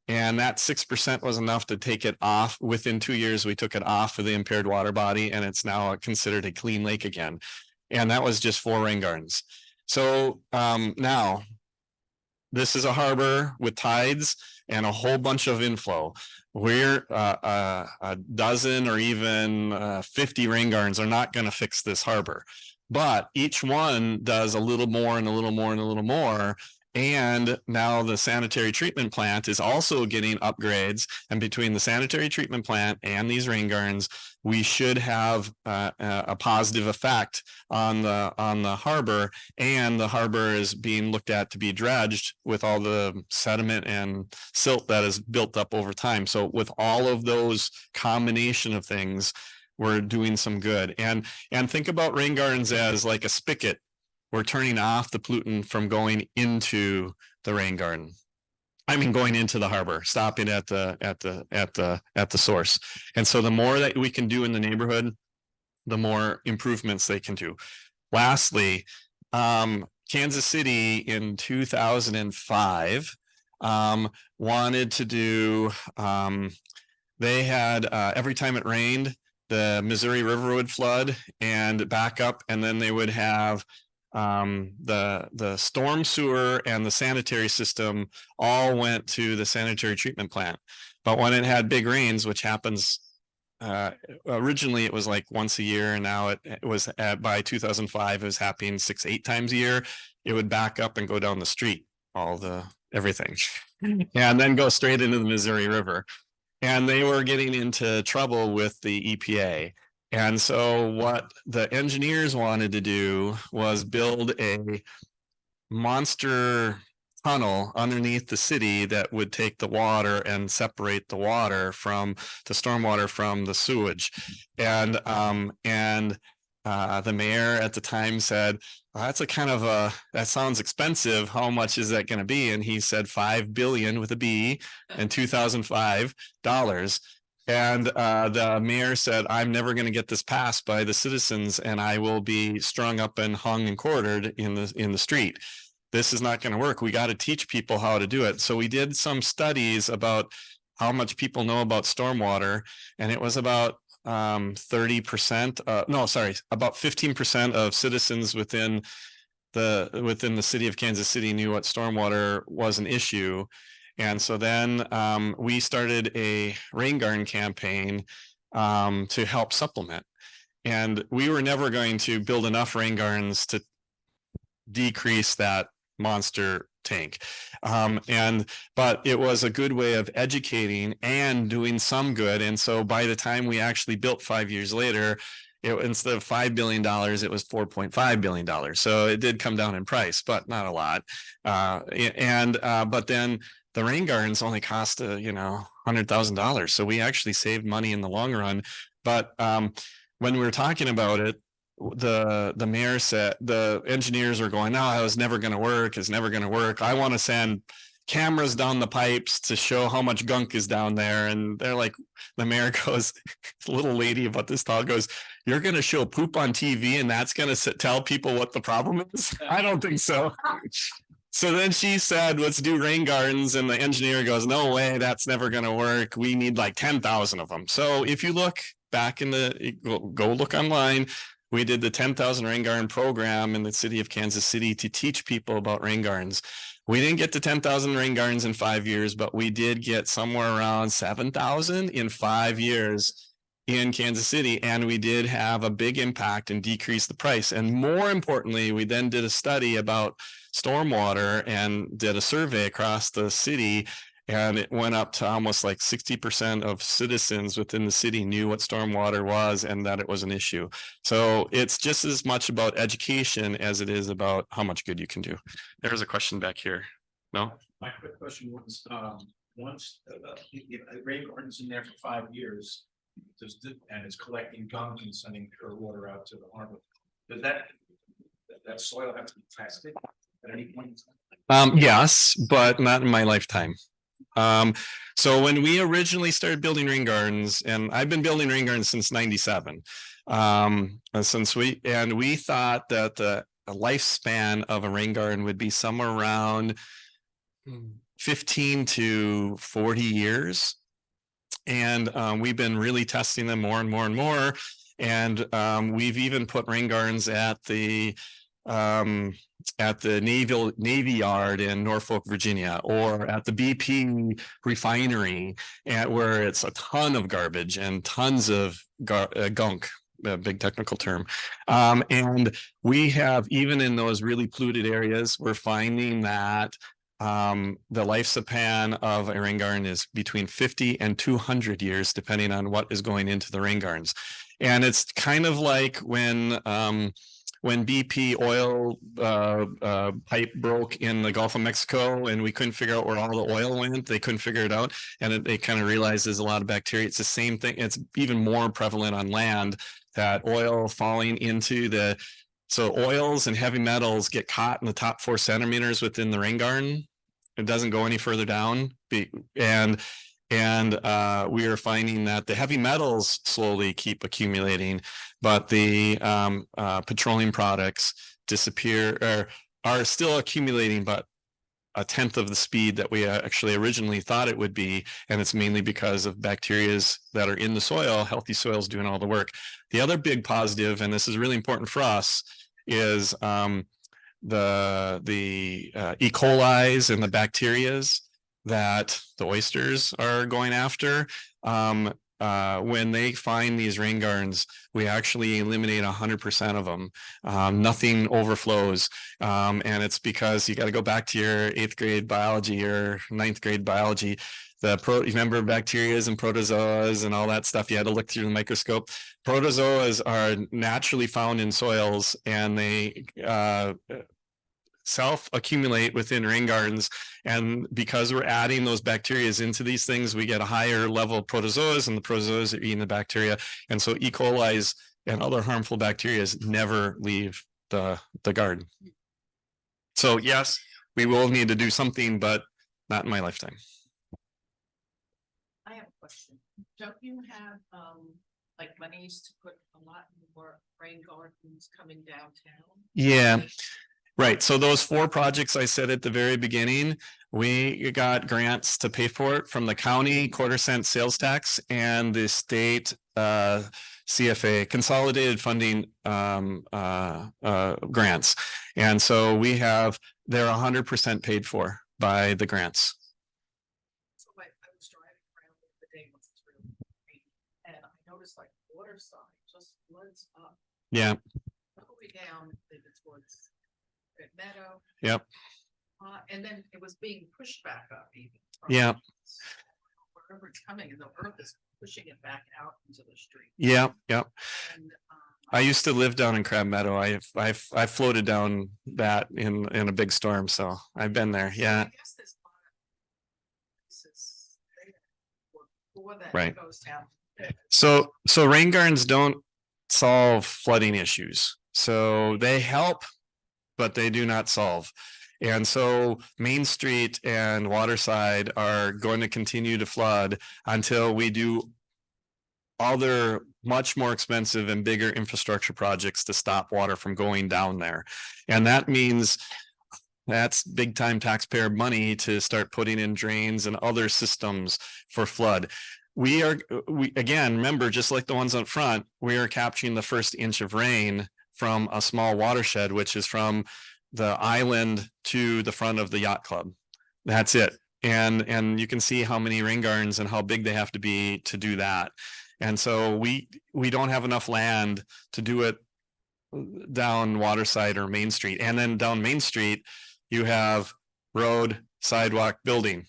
And that 6% was enough to take it off. Within 2 years, we took it off of the impaired water body, and it's now considered a clean lake again. And that was just 4 rain gardens. So now, this is a harbor with tides and a whole bunch of inflow. We're a dozen or even 50 rain gardens are not going to fix this harbor. But each one does a little more and a little more and a little more. And now the sanitary treatment plant is also getting upgrades. And between the sanitary treatment plant and these rain gardens, we should have a positive effect on the harbor. And the harbor is being looked at to be dredged with all the sediment and silt that is built up over time. So with all of those combination of things, we're doing some good. And think about rain gardens as like a spigot. We're turning off the pollutant from going into the rain garden. I mean, going into the harbor, stopping at the source. And so the more that we can do in the neighborhood, the more improvements they can do. Lastly, Kansas City in 2005 wanted to do, they had every time it rained, the Missouri River would flood and back up, and then they would have the storm sewer and the sanitary system all went to the sanitary treatment plant. But when it had big rains, which happens originally it was like once a year, and now it was by 2005 it was happening 6-8 times a year. It would back up and go down the street, everything, and then go straight into the Missouri River. And they were getting into trouble with the EPA. And so what the engineers wanted to do was build a monster tunnel underneath the city that would take the water and separate the water from the stormwater from the sewage. And the mayor at the time said, well, that's that sounds expensive. How much is that going to be? And he said $5 billion with a B in 2005 dollars. And the mayor said, I'm never going to get this passed by the citizens, and I will be strung up and hung and quartered in the street. This is not going to work. We got to teach people how to do it. So we did some studies about how much people know about stormwater, and it was about 30%, about 15% of citizens within the city of Kansas City knew what stormwater was an issue. And so then we started a rain garden campaign to help supplement. And we were never going to build enough rain gardens to decrease that monster tank. But it was a good way of educating and doing some good. And so by the time we actually built 5 years later, instead of $5 billion, it was $4.5 billion. So it did come down in price, but not a lot. But then the rain gardens only cost, $100,000. So we actually saved money in the long run. But when we were talking about it, the mayor said, the engineers were going, no, it was never going to work. It's never going to work. I want to send cameras down the pipes to show how much gunk is down there. And they're like, the mayor goes, the little lady about this tall goes, you're going to show poop on TV and that's going to tell people what the problem is? I don't think so. So then she said, let's do rain gardens. And the engineer goes, no way, that's never going to work. We need like 10,000 of them. So if you look back go look online, we did the 10,000 rain garden program in the city of Kansas City to teach people about rain gardens. We didn't get to 10,000 rain gardens in 5 years, but we did get somewhere around 7,000 in 5 years in Kansas City. And we did have a big impact and decrease the price. And more importantly, we then did a study about stormwater and did a survey across the city. And it went up to almost like 60% of citizens within the city knew what stormwater was and that it was an issue. So it's just as much about education as it is about how much good you can do. There's a question back here. No? My quick question was, once the rain garden's in there for 5 years, and it's collecting gunk and sending pure water out to the harbor, does that soil have to be tested at any point? Yes, but not in my lifetime. So when we originally started building rain gardens, and I've been building rain gardens since '97, we thought that the lifespan of a rain garden would be somewhere around 15 to 40 years. And we've been really testing them more and more and more. And we've even put rain gardens at the Navy Yard in Norfolk, Virginia, or at the BP refinery, where it's a ton of garbage and tons of gunk, a big technical term. And we have, even in those really polluted areas, we're finding that the lifespan of a rain garden is between 50 and 200 years, depending on what is going into the rain gardens. And it's kind of like when BP oil pipe broke in the Gulf of Mexico and we couldn't figure out where all the oil went. They couldn't figure it out, and they kind of realized there's a lot of bacteria. It's the same thing. It's even more prevalent on land, that oil falling into so oils and heavy metals get caught in the top 4 centimeters within the rain garden. It doesn't go any further down. And we are finding that the heavy metals slowly keep accumulating, but the petroleum products disappear, or are still accumulating, but a tenth of the speed that we actually originally thought it would be. And it's mainly because of bacteria that are in the soil. Healthy soils doing all the work. The other big positive, and this is really important for us, is the E. coli's and the bacterias that the oysters are going after. When they find these rain gardens, we actually eliminate 100% of them. Nothing overflows. And it's because you got to go back to your 8th grade biology or 9th grade biology. Remember bacterias and protozoas and all that stuff. You had to look through the microscope. Protozoas are naturally found in soils, and they self-accumulate within rain gardens. And because we're adding those bacteria into these things, we get a higher level of protozoas, and the protozoas are eating the bacteria. And so E. coli's and other harmful bacteria never leave the garden. So yes, we will need to do something, but not in my lifetime. I have a question. Don't you have, like monies to put a lot more rain gardens coming downtown? Yeah. Right. So those 4 projects I said at the very beginning, we got grants to pay for it from the county quarter-cent sales tax and the state CFA, consolidated funding grants. And so they're 100% paid for by the grants. So I was driving around the day once it's really rainy, and I noticed like the water side just floods up. Yeah. All the way down towards Red Meadow. Yep. And then it was being pushed back up even. Yeah. Wherever it's coming, and the earth is pushing it back out into the street. Yeah. Yep. And, I used to live down in Crab Meadow. I floated down that in a big storm, so I've been there. Yeah. I guess there's a lot of places that Right. goes down. So rain gardens don't solve flooding issues. So they help, but they do not solve. And so Main Street and Waterside are going to continue to flood until we do other much more expensive and bigger infrastructure projects to stop water from going down there. And that means that's big time taxpayer money to start putting in drains and other systems for flood. We again, remember, just like the ones up front, we are capturing the first inch of rain from a small watershed, which is from the island to the front of the yacht club. That's it. And you can see how many rain gardens and how big they have to be to do that. And so we don't have enough land to do it down Waterside or Main Street. And then down Main Street, you have road, sidewalk, building.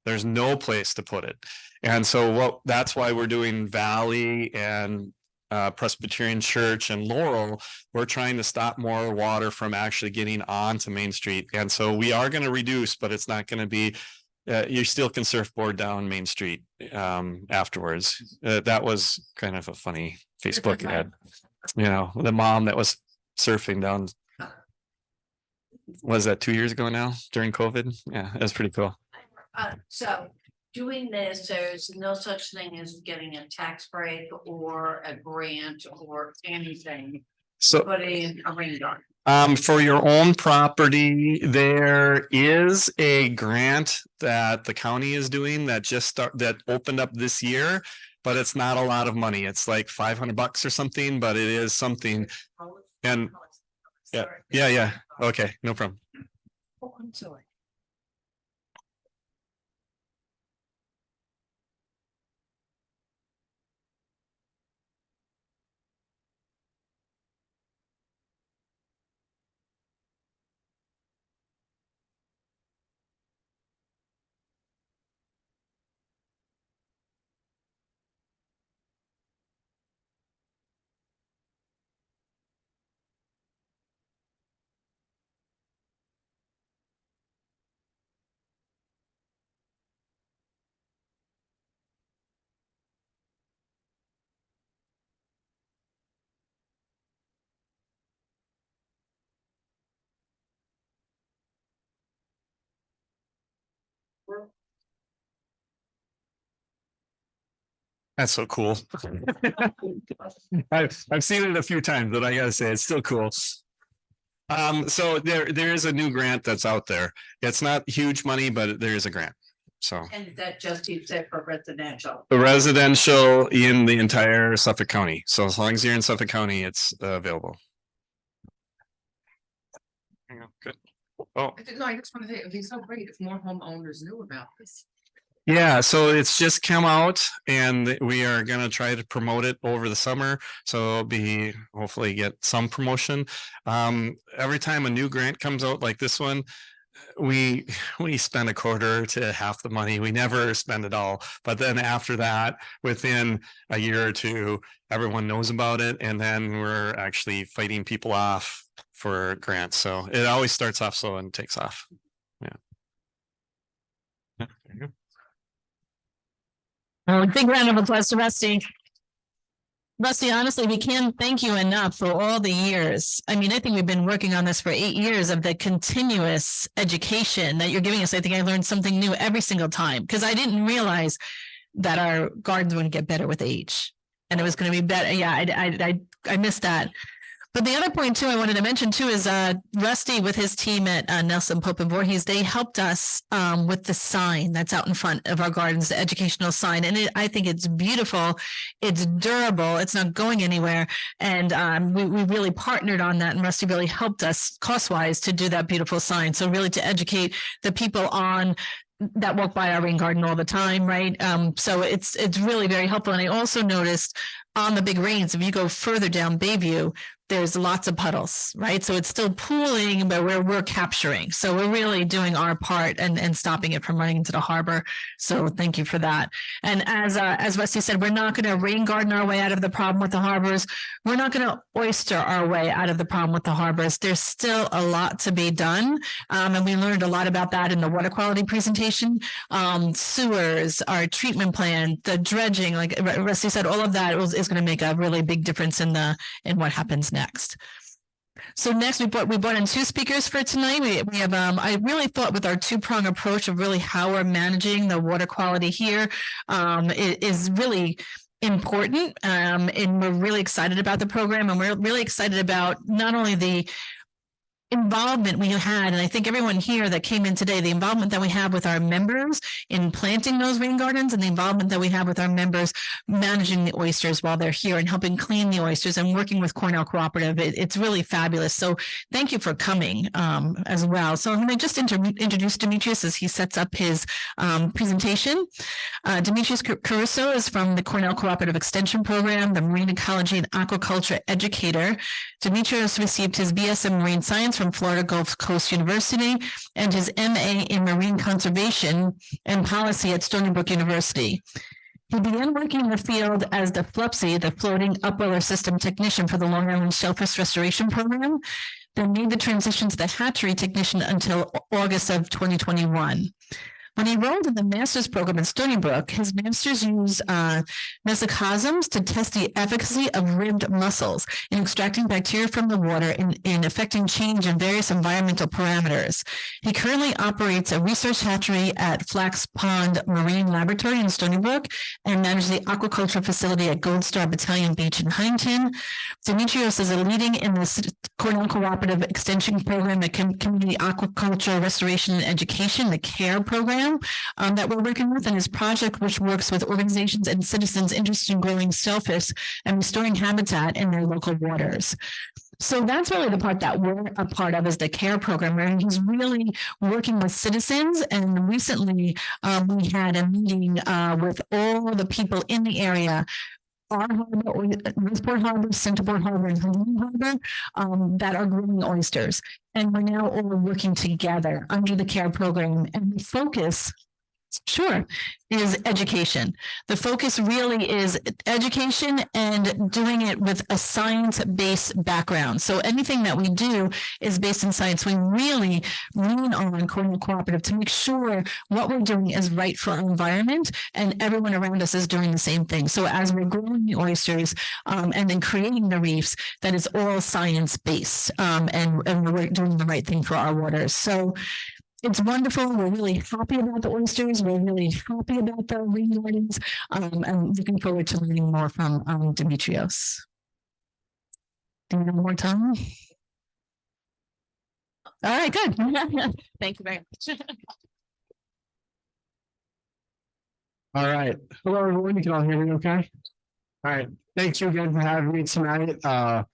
There's no place to put it. And so that's why we're doing Valley and Presbyterian Church and Laurel, we're trying to stop more water from actually getting onto Main Street. And so we are going to reduce, but it's not going to be, you still can surfboard down Main Street afterwards. That was kind of a funny Facebook ad. You know, the mom that was surfing down, was that 2 years ago now during COVID? Yeah, that's pretty cool. So doing this, there's no such thing as getting a tax break or a grant or anything. So Put in a rain garden. for your own property, there is a grant that the county is doing that that opened up this year, but it's not a lot of money. It's like $500 or something, but it is something. And yeah. Okay, no problem. Oh, I'm sorry. That's so cool. I've seen it a few times, but I gotta say it's still cool. So there is a new grant that's out there. It's not huge money, but there is a grant. So And is that just you said for residential? the residential in the entire Suffolk County. So as long as you're in Suffolk County, it's available. Good. Oh. No, I just want to say, it'd be so great if more homeowners knew about this. Yeah, so it's just come out and we are gonna try to promote it over the summer. So it'll be hopefully get some promotion. Every time a new grant comes out like this one, we spend a quarter to half the money. We never spend it all. But then after that, within a year or two, everyone knows about it. And then we're actually fighting people off for grants. So it always starts off slow and takes off. Yeah. There you go. Oh, big round of applause to Rusty. Rusty, honestly, we can't thank you enough for all the years. I mean, I think we've been working on this for 8 years of the continuous education that you're giving us. I think I learned something new every single time because I didn't realize that our gardens would get better with age and it was going to be better. Yeah, I missed that. But the other point too, I wanted to mention too, is Rusty with his team at Nelson Pope and Voorhees, they helped us with the sign that's out in front of our gardens, the educational sign. And I think it's beautiful. It's durable. It's not going anywhere. And we really partnered on that. And Rusty really helped us cost-wise to do that beautiful sign. So really to educate the people that walk by our rain garden all the time, right? So it's really very helpful. And I also noticed on the big rains, if you go further down Bayview, there's lots of puddles, right? So it's still pooling, but we're capturing. So we're really doing our part and stopping it from running into the harbor. So thank you for that. And as Rusty said, we're not going to rain garden our way out of the problem with the harbors. We're not going to oyster our way out of the problem with the harbors. There's still a lot to be done. And we learned a lot about that in the water quality presentation. Sewers, our treatment plan, the dredging, like Rusty said, all of that is going to make a really big difference in what happens next. So next we brought in 2 speakers for tonight. We have I really thought with our 2-prong approach of really how we're managing the water quality here is really important, and we're really excited about the program, and we're really excited about not only the involvement we had, and I think everyone here that came in today, the involvement that we have with our members in planting those rain gardens and the involvement that we have with our members managing the oysters while they're here and helping clean the oysters and working with Cornell Cooperative. It's really fabulous. So thank you for coming as well. So I'm going to just introduce Demetrios as he sets up his presentation. Demetrios Caroussos is from the Cornell Cooperative Extension Program, the Marine Ecology and Aquaculture Educator. Demetrios received his BS in Marine Science from Florida Gulf Coast University and his MA in Marine Conservation and Policy at Stony Brook University. He began working in the field as the FLUPSI, the Floating Upweller System Technician for the Long Island Shellfish Restoration Program, then made the transition to the hatchery technician until August of 2021. When he enrolled in the master's program in Stony Brook, his masters used mesocosms to test the efficacy of ribbed mussels in extracting bacteria from the water in affecting change in various environmental parameters. He currently operates a research hatchery at Flax Pond Marine Laboratory in Stony Brook and manages the aquaculture facility at Gold Star Battalion Beach in Huntington. Demetrios is a leading in the Cornell Cooperative Extension Program, the Community Aquaculture Restoration and Education, the CARE program. That we're working with in his project, which works with organizations and citizens interested in growing shellfish and restoring habitat in their local waters. So that's really the part that we're a part of, is the CARE program, where he's really working with citizens. And recently we had a meeting with all the people in the area, our harbor, Northport Harbor, Centerport Harbor, and Huntington Harbor, that are growing oysters. And we're now all working together under the CARE program. And the focus, is education. The focus really is education and doing it with a science-based background. So anything that we do is based in science. We really lean on Cornell Cooperative to make sure what we're doing is right for our environment, and everyone around us is doing the same thing. So as we're growing the oysters and then creating the reefs, that is all science-based, and we're doing the right thing for our waters. So it's wonderful. We're really happy about the oysters. We're really happy about the rain gardens. I'm looking forward to learning more from Demetrios. Do you have more time? All right, good. Thank you very much. All right. Hello, everyone. You can all hear me okay? All right. Thank you again for having me tonight. I'm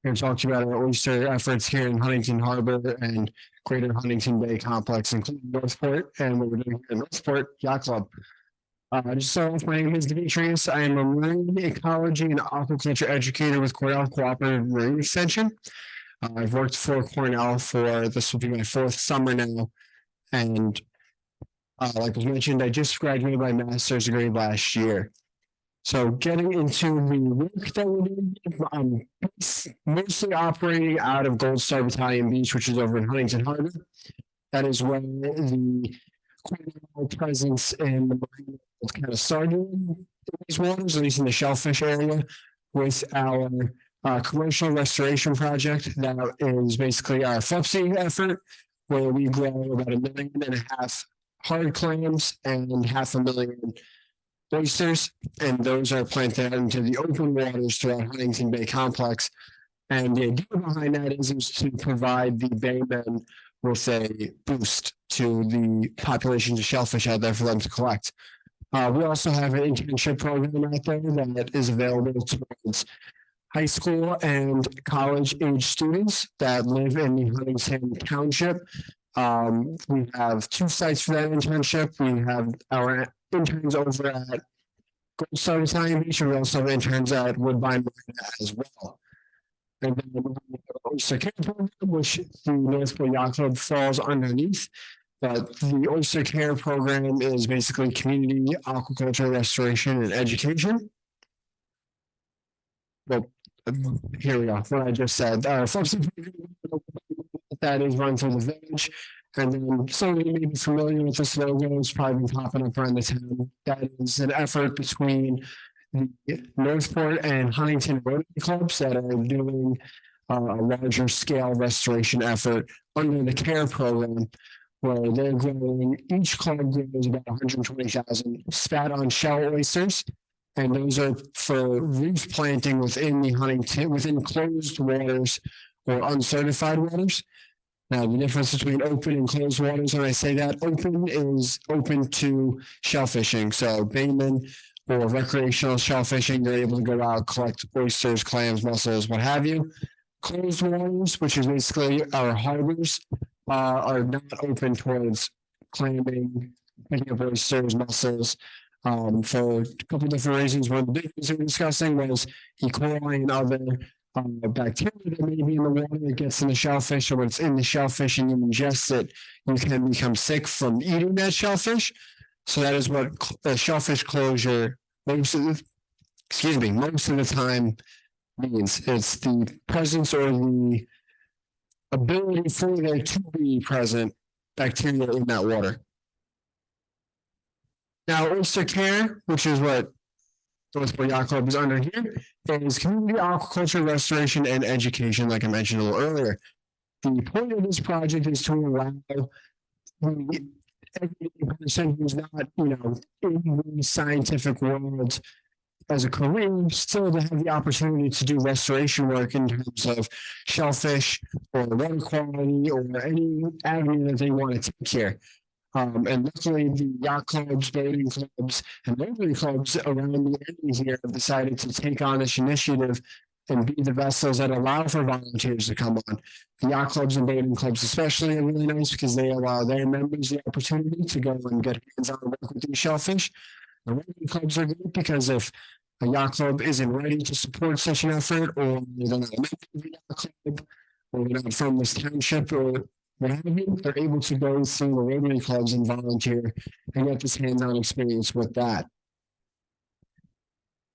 going to talk to you about our oyster efforts here in Huntington Harbor and Greater Huntington Bay Complex, including Northport, and what we're doing here at Northport Yacht Club. Just start off, my name is Demetrios. I am a marine ecology and aquaculture educator with Cornell Cooperative Marine Extension. I've worked for Cornell for, this will be my 4th summer now. And like was mentioned, I just graduated my master's degree last year. So getting into the work that we're doing, I'm mostly operating out of Gold Star Battalion Beach, which is over in Huntington Harbor. That is where the Cornell presence in the marine world kind of started in these waters, at least in the shellfish area, with our commercial restoration project. That is basically our FLUPSI effort, where we grow about 1.5 million hard clams and 500,000 oysters, and those are planted out into the open waters throughout Huntington Bay Complex. And the idea behind that is to provide the baymen with a boost to the populations of shellfish out there for them to collect. We also have an internship program out there that is available towards high school and college age students that live in the Huntington Township. We have 2 sites for that internship. We have our interns over at Gold Star Battalion Beach, and we also have interns at Woodbine Marina as well. And then we have the Oyster Care program, which the Northport Yacht Club falls underneath. But the Oyster Care program is basically community aquaculture restoration and education. Well, here we go. What I just said. That is run through the village. And then some of you may be familiar with this logo. It's probably been popping up around the town. That is an effort between the Northport and Huntington Rotary clubs that are doing a larger scale restoration effort under the CARE program, where they're growing, each club grows about 120,000 spat on shell oysters. And those are for reef planting within the Huntington, within closed waters or uncertified waters. Now, the difference between open and closed waters, when I say that, open is open to shellfishing. So baymen or recreational shellfishing, you're able to go out, collect oysters, clams, mussels, what have you. Closed waters, which is basically our harbors, are not open towards clamming, picking up oysters, mussels, for a couple different reasons. One of the big things we were discussing was E. coli and other bacteria that may be in the water that gets in the shellfish, or when it's in the shellfish and you ingest it, you can become sick from eating that shellfish. So that is what the shellfish closure most of the, most of the time means. It's the presence or the ability for there to be present bacteria in that water. Now, oyster care, which is what Northport Yacht Club is under here, is community aquaculture restoration and education, like I mentioned a little earlier. The point of this project is to allow the every person who's not, in the scientific world as a career, still to have the opportunity to do restoration work in terms of shellfish or water quality or any avenue that they want to take here. And luckily, the yacht clubs, boating clubs, and rotary clubs around the area here have decided to take on this initiative and be the vessels that allow for volunteers to come on. The yacht clubs and boating clubs especially are really nice because they allow their members the opportunity to go and get hands-on work with these shellfish. The rotary clubs are good because if a yacht club isn't ready to support such an effort, or they're not a member of the yacht club, or they're not from this township, or what have you, they're able to go through the rotary clubs and volunteer and get this hands-on experience with that.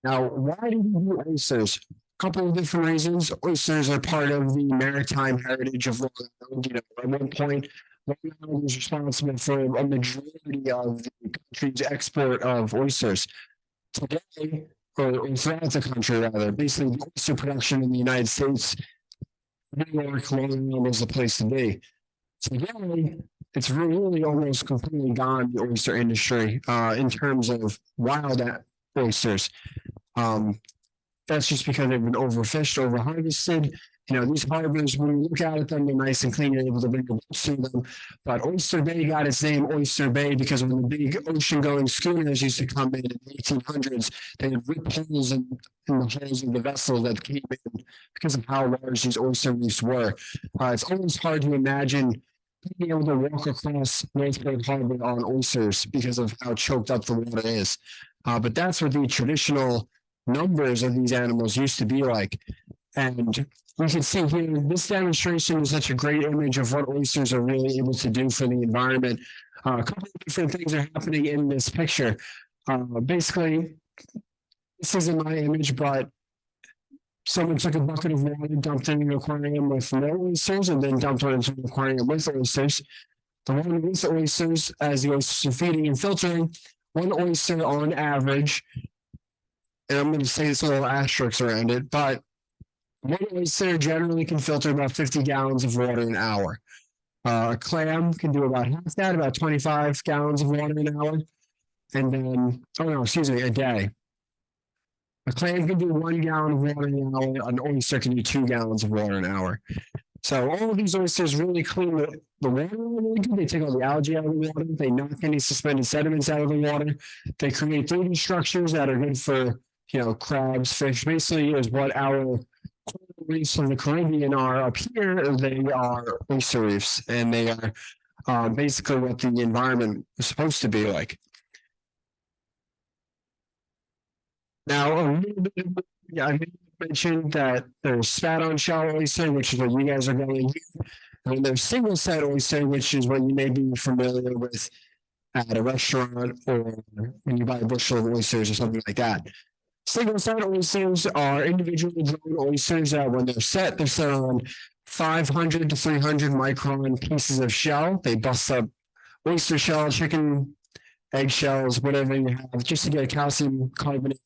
Now, why do we do oysters? A couple of different reasons. Oysters are part of the maritime heritage of Long Island. At one point, Long Island was responsible for a majority of the country's export of oysters. Today, or throughout the country, rather, basically the oyster production in the United States, New York, Long Island is the place to be. Today, it's really almost completely gone, the oyster industry, in terms of wild oysters. That's just because they've been overfished, overharvested. These harbors, when you look out at them, they're nice and clean, you're able to bring the boats through them. But Oyster Bay got its name Oyster Bay because when the big ocean-going schooners used to come in the 1800s, they would rip holes in the hulls of the vessel that came in because of how large these oyster reefs were. It's almost hard to imagine being able to walk across Northport Harbor on oysters because of how choked up the water is. But that's what the traditional numbers of these animals used to be like. And you can see here, this demonstration is such a great image of what oysters are really able to do for the environment. A couple of different things are happening in this picture. Basically, this isn't my image, but someone took a bucket of water, dumped it in an aquarium with no oysters, and then dumped it into an aquarium with oysters. The one with oysters, as the oysters are feeding and filtering, one oyster on average, and I'm going to say this little asterisk around it, but one oyster generally can filter about 50 gallons of water an hour. A clam can do about half that, about 25 gallons of water an hour. And then, a day. A clam can do 1 gallon of water an hour. An oyster can do 2 gallons of water an hour. So all of these oysters really clean the water really good. They take all the algae out of the water. They knock any suspended sediments out of the water. They create 3D structures that are good for, crabs, fish. Basically, is what our reefs from the Caribbean are up here. They are oyster reefs, and they are basically what the environment is supposed to be like. Now, I mentioned that there's spat-on shell oyster, which is what you guys are going here, and there's single set oyster, which is what you may be familiar with at a restaurant or when you buy a bushel of oysters or something like that. Single set oysters are individually grown oysters that when they're set on 500 to 300 micron pieces of shell. They bust up oyster shell, chicken, egg shells, whatever you have, just to get a calcium carbonate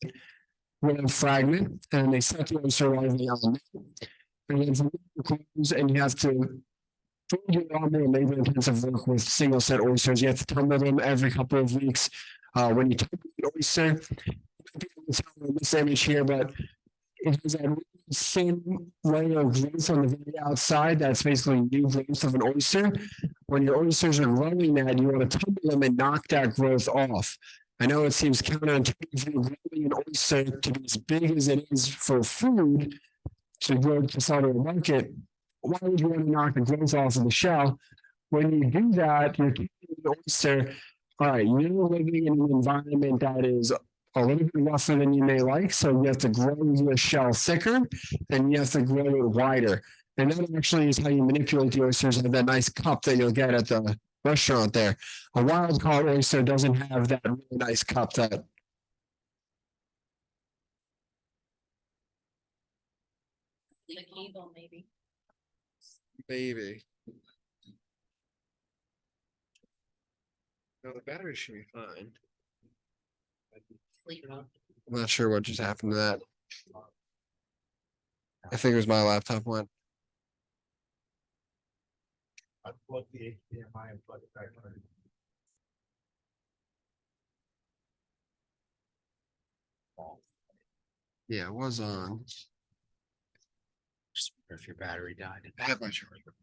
fragment, and they set the oyster larvae on it. And then from there, and you have to do a lot more labor-intensive work with single set oysters. You have to tumble them every couple of weeks. When you tumble the oyster, in this image here, but it has a really thin layer of growth on the very outside. That's basically new growth of an oyster. When your oysters are growing that, you want to tumble them and knock that growth off. I know it seems counterintuitive growing an oyster to be as big as it is for food to go to sell to the market. Why would you want to knock the growth off of the shell? When you do that, you're keeping the oyster. All right, you're living in an environment that is a little bit rougher than you may like, so you have to grow your shell thicker and you have to grow it wider. And that actually is how you manipulate the oysters in that nice cup that you'll get at the restaurant there. A wild caught oyster doesn't have that really nice cup that The cable, maybe. Maybe. No, the battery should be fine. I'm not sure what just happened to that. I think it was my laptop went. I plugged the HDMI and plugged it back in. Yeah, it was on. Just wonder if your battery died. I have my charger.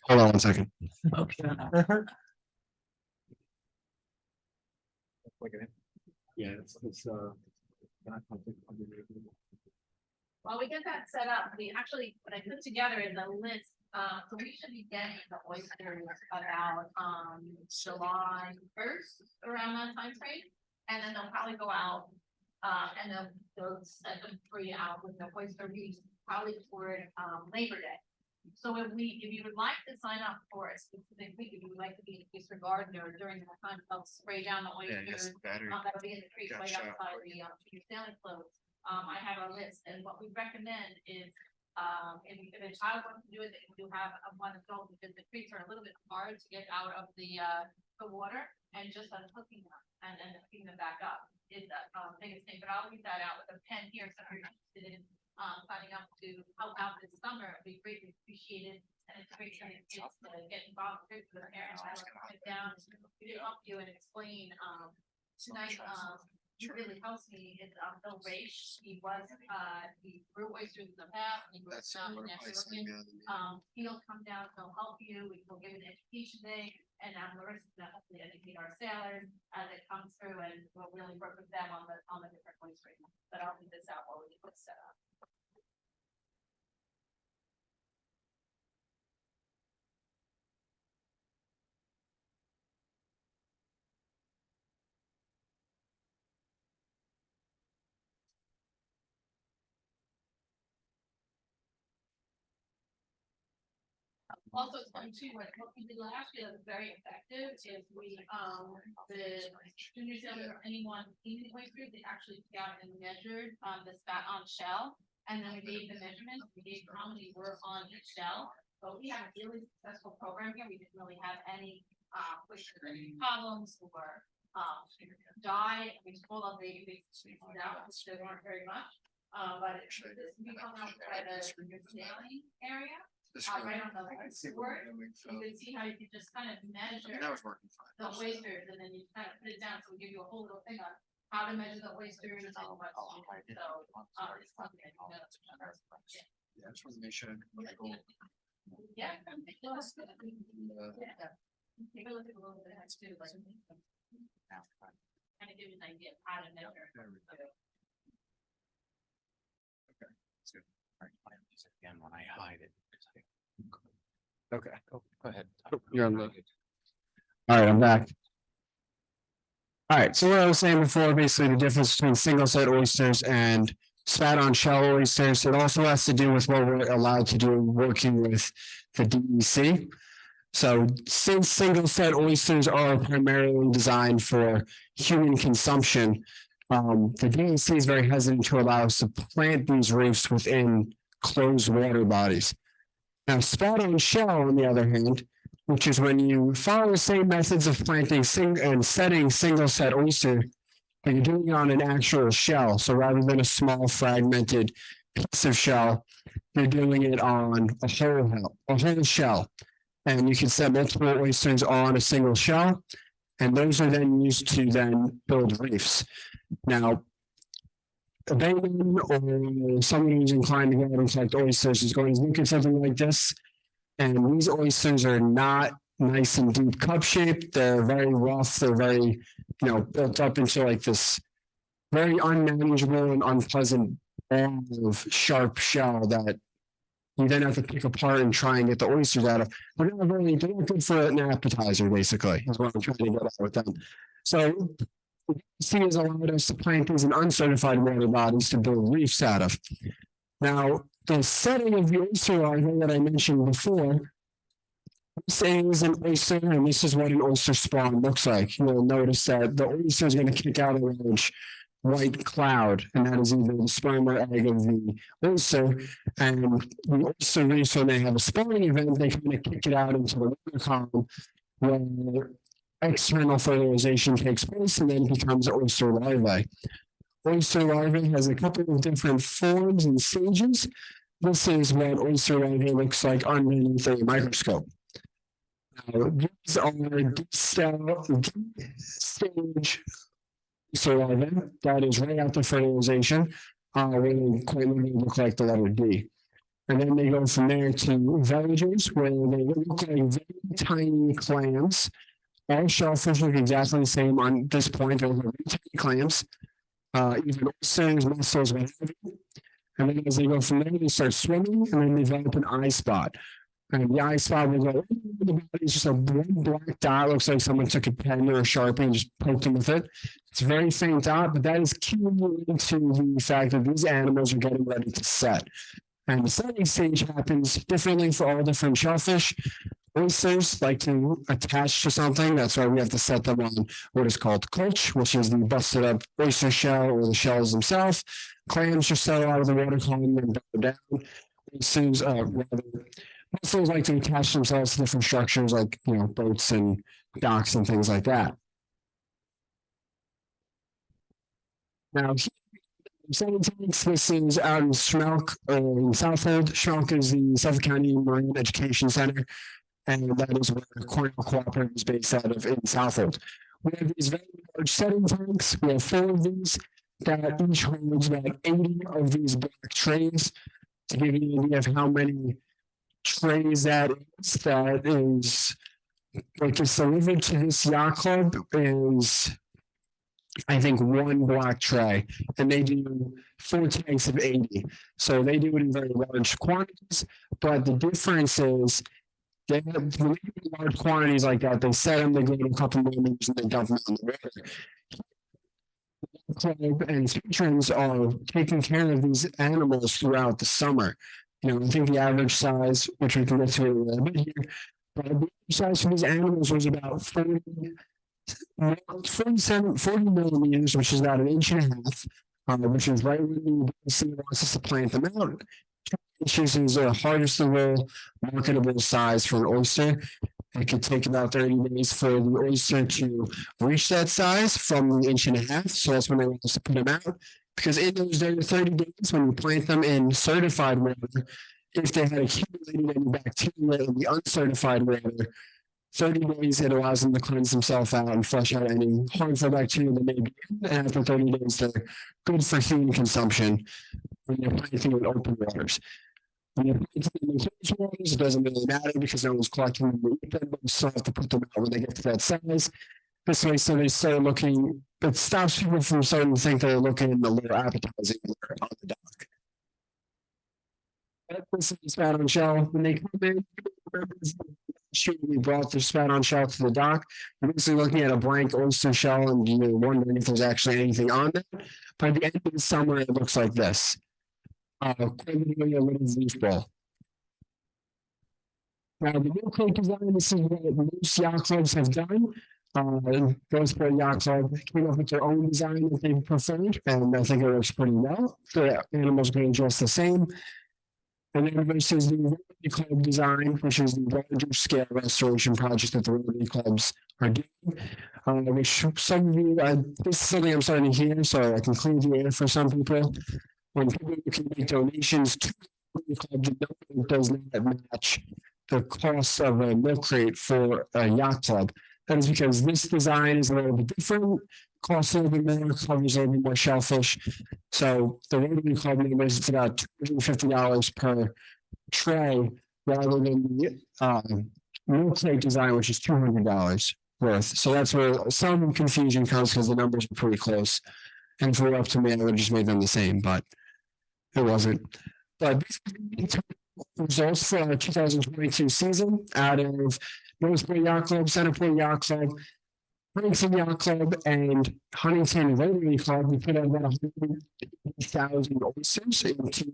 Hold on 1 second. Okay. Yeah, it's While we get that set up, we actually, what I put together is a list, so we should be getting the oysters about, July first, around that time frame. And then they'll probably go out, and they'll set them free out with the oyster reefs, probably toward, Labor Day. So if you would like to sign up for a specific week, if you would like to be an oyster gardener during that time, they'll spray down the oysters. That'll be in the creek right outside the, sailing floats. I have a list, and what we recommend is, if a child wants to do it, they can do have one adult, because the creeks are a little bit hard to get out of the water, and just unhooking them and then hooking them back up is the biggest thing. But I'll leave that out with a pen here, so if you're interested in signing up to help out this summer, it'd be greatly appreciated. And it's great for the kids to get involved with the parents. I will sit down to help you and explain, tonight, he really helps me is Bill Raish. He grew oysters in the past. He grew some in Ashland. He'll come down, he'll help you. We'll give an education day, and Larissa will hopefully educate our sailors as it comes through, and we'll really work with them on the different oysters. But I'll leave this out while we get this set up. Also, what we did last year that was very effective is we, the junior sailor or anyone in the oyster, they actually took out and measured, the spat on shell. And then we gave the measurements, we gave how many were on each shell. So we had a really successful program here. We didn't really have any, problems or, die. We told them they out, which they weren't very much. But this we come out by the sailing area. Right on the word, you can see how you can just kind of measure That was working fine. the oysters, and then you kind of put it down, so we give you a whole little thing on how to measure the oysters and what. So, it's something that you know. Yeah, I just wanted to make sure. Yeah. Take a look at a little bit of that too, like. Kind of give you an idea of how to measure. Again, when I hide it. Okay. Go ahead. You're on the. All right, I'm back. All right, so what I was saying before, basically the difference between single set oysters and spat on shell oysters, it also has to do with what we're allowed to do working with the DEC. So since single set oysters are primarily designed for human consumption, the DEC is very hesitant to allow us to plant these reefs within closed water bodies. Now, spat on shell, on the other hand, which is when you follow the same methods of planting and setting single set oyster, but you're doing it on an actual shell. So rather than a small fragmented piece of shell, you're doing it on a whole shell. And you can set multiple oysters on a single shell, and those are then used to then build reefs. Now, a layman or someone who's inclined to go out and collect oysters is going to look at something like this. And these oysters are not nice and deep cup shaped. They're very rough. They're very, built up into like this very unmanageable and unpleasant ball of sharp shell that you then have to pick apart and try and get the oysters out of. They're not good for an appetizer, basically, is what I'm trying to get at with them. So C has allowed us to plant these in uncertified water bodies to build reefs out of. Now, the setting of the oyster larva that I mentioned before, this is an oyster, and this is what an oyster spawn looks like. You'll notice that the oyster is going to kick out a large white cloud, and that is either the sperm or egg of the oyster. And the oyster reefs, when they have a spawning event, they kind of kick it out into the water column where external fertilization takes place and then becomes oyster larvae. Oyster larvae has a couple of different forms and stages. This is what oyster larvae looks like underneath a microscope. These are stage oyster larvae. That is right after fertilization. Where they quite literally look like the letter D. And then they go from there to veligers, where they look like very tiny clams. All shellfish look exactly the same on this point. They're very tiny clams. Even oysters, mussels, what have you. And then as they go from there, they start swimming, and then they develop an eye spot. And the eye spot will go, the body is just a one black dot. Looks like someone took a pen or a Sharpie and just poked them with it. It's a very faint dot, but that is key to the fact that these animals are getting ready to set. And the setting stage happens differently for all different shellfish. Oysters like to attach to something. That's why we have to set them on what is called culch, which is the busted up oyster shell or the shells themselves. Clams just settle out of the water column and go down. Oysters, mussels like to attach themselves to different structures like, boats and docks and things like that. Now, setting tanks, this is out in Schmidt, in Southold. Schmidt is the Suffolk County Marine Education Center, and that is where Cornell Cooperative is based out of in Southold. We have these very large setting tanks. We have 4 of these that each holds about 80 of these black trays. To give you an idea of how many trays that is like it's delivered to this yacht club is, I think, 1 black tray, and they do 4 tanks of 80. So they do it in very large quantities, but the difference is they have large quantities like that. They set them, they go to a couple more minutes, and they dump them on the water. Club and patrons are taking care of these animals throughout the summer. I think the average size, which we can get to a little bit here, but the average size for these animals was about 40 millimeters, which is about 1.5 inches, which is right when the sea wants us to plant them out. 2 inches is a harvestable, marketable size for an oyster. It could take about 30 days for the oyster to reach that size from the 1.5 inches. So that's when they want us to put them out. Because in those 30 days, when you plant them in certified water, if they had accumulated any bacteria in the uncertified water, 30 days it allows them to cleanse themselves out and flush out any harmful bacteria that may be in. And after 30 days, they're good for human consumption when you're planting in open waters. When you're planting in closed waters, it doesn't really matter because no one's collecting them to eat them, but you still have to put them out when they get to that size. This way, so they start looking, it stops people from starting to think they're looking a little appetizing on the dock. This is the spat on shell. When they come in, we brought the spat on shell to the dock. You're basically looking at a blank oyster shell and you're wondering if there's actually anything on there. By the end of the summer, it looks like this. Quite literally a little leaf ball. Now, the new crate design, this is what most yacht clubs have done. Northport Yacht Club came up with their own design that they preferred, and I think it works pretty well. The animals going just the same. And then versus the Rotary Club design, which is the larger scale restoration project that the Rotary Clubs are doing. Which some of you, this is something I'm starting to hear, so I can clear the air for some people. When people can make donations to the Rotary Club, the number does not match the cost of a milk crate for a yacht club. That is because this design is a little bit different, costs a little bit more, covers a little bit more shellfish. So the Rotary Club numbers, it's about $250 per tray, rather than the milk crate design, which is $200 worth. So that's where some confusion comes because the numbers are pretty close. And if it were up to me, I would have just made them the same, but it wasn't. But basically, results for our 2022 season out of Northport Yacht Club, Centerport Yacht Club, Huntington Yacht Club, and Huntington Rotary Club. We put out about 100,000 oysters into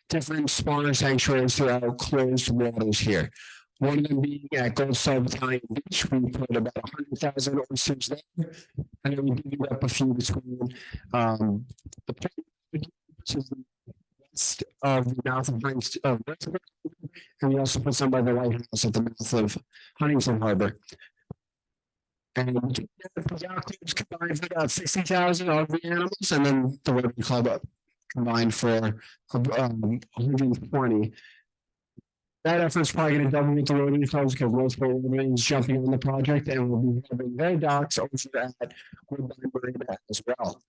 different spawner sanctuaries throughout closed waters here. One of them being at Gold Star Italian Beach, we put about 100,000 oysters there. And then we divvied up a few between the point, which is the west of the mouth of Westbrook, and we also put some by the lighthouse at the mouth of Huntington Harbor. And the yacht clubs combined for about 60,000 of the animals, and then the Rotary Club combined for 120. That effort's probably going to double with the Rotary Clubs because Northport is jumping on the project, and we'll be having their docks over at Woodbine Marina as well.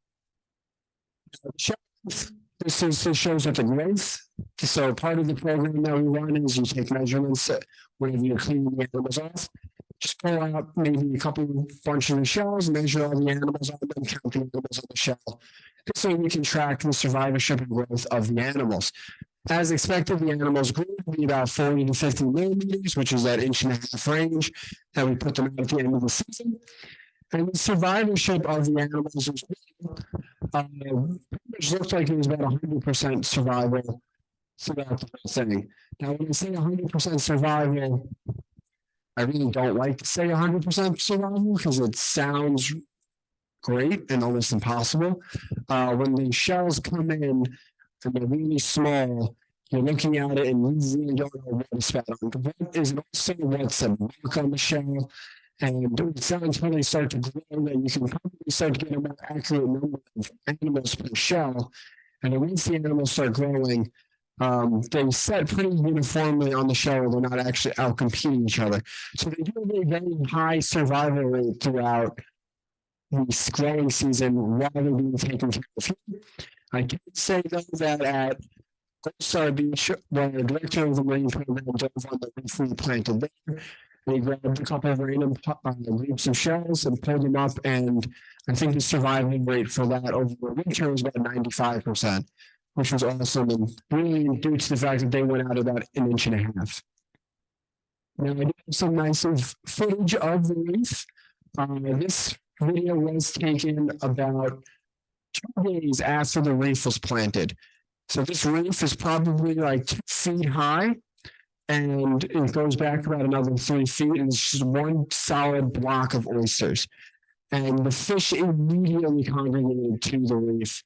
This shows up the growth. So part of the program that we run is you take measurements whenever you're cleaning the animals off. Just pull out maybe a couple bunches of shells, measure all the animals on them, count the animals on the shell, so we can track the survivorship and growth of the animals. As expected, the animals grew to be about 40 to 50 millimeters, which is that 1.5-inch range that we put them at the end of the season. And the survivorship of the animals was which looked like it was about 100% survival throughout the whole thing. Now, when I say 100% survival, I really don't like to say 100% survival because it sounds great and almost impossible. When the shells come in and they're really small, you're looking at it and you really don't know what to spat on. What is it also what's a mark on the shell? And it's not until they start to grow that you can probably start to get a more accurate number of animals per shell. And once the animals start growing, they set pretty uniformly on the shell. They're not actually out competing each other. So they do have a very high survival rate throughout the growing season while they're being taken care of. I can say though that at Gold Star Beach, where the director of the marine program dove on the reef we planted there, they grabbed a couple of random groups of shells and pulled them up, and I think the survival rate for that over the winter was about 95%, which was awesome, and really due to the fact that they went out about 1.5 inches. Now, I do have some nice footage of the reef. This video was taken about 2 days after the reef was planted. So this reef is probably like 2 feet high, and it goes back about another 3 feet, and it's just one solid block of oysters. And the fish immediately congregated to the reef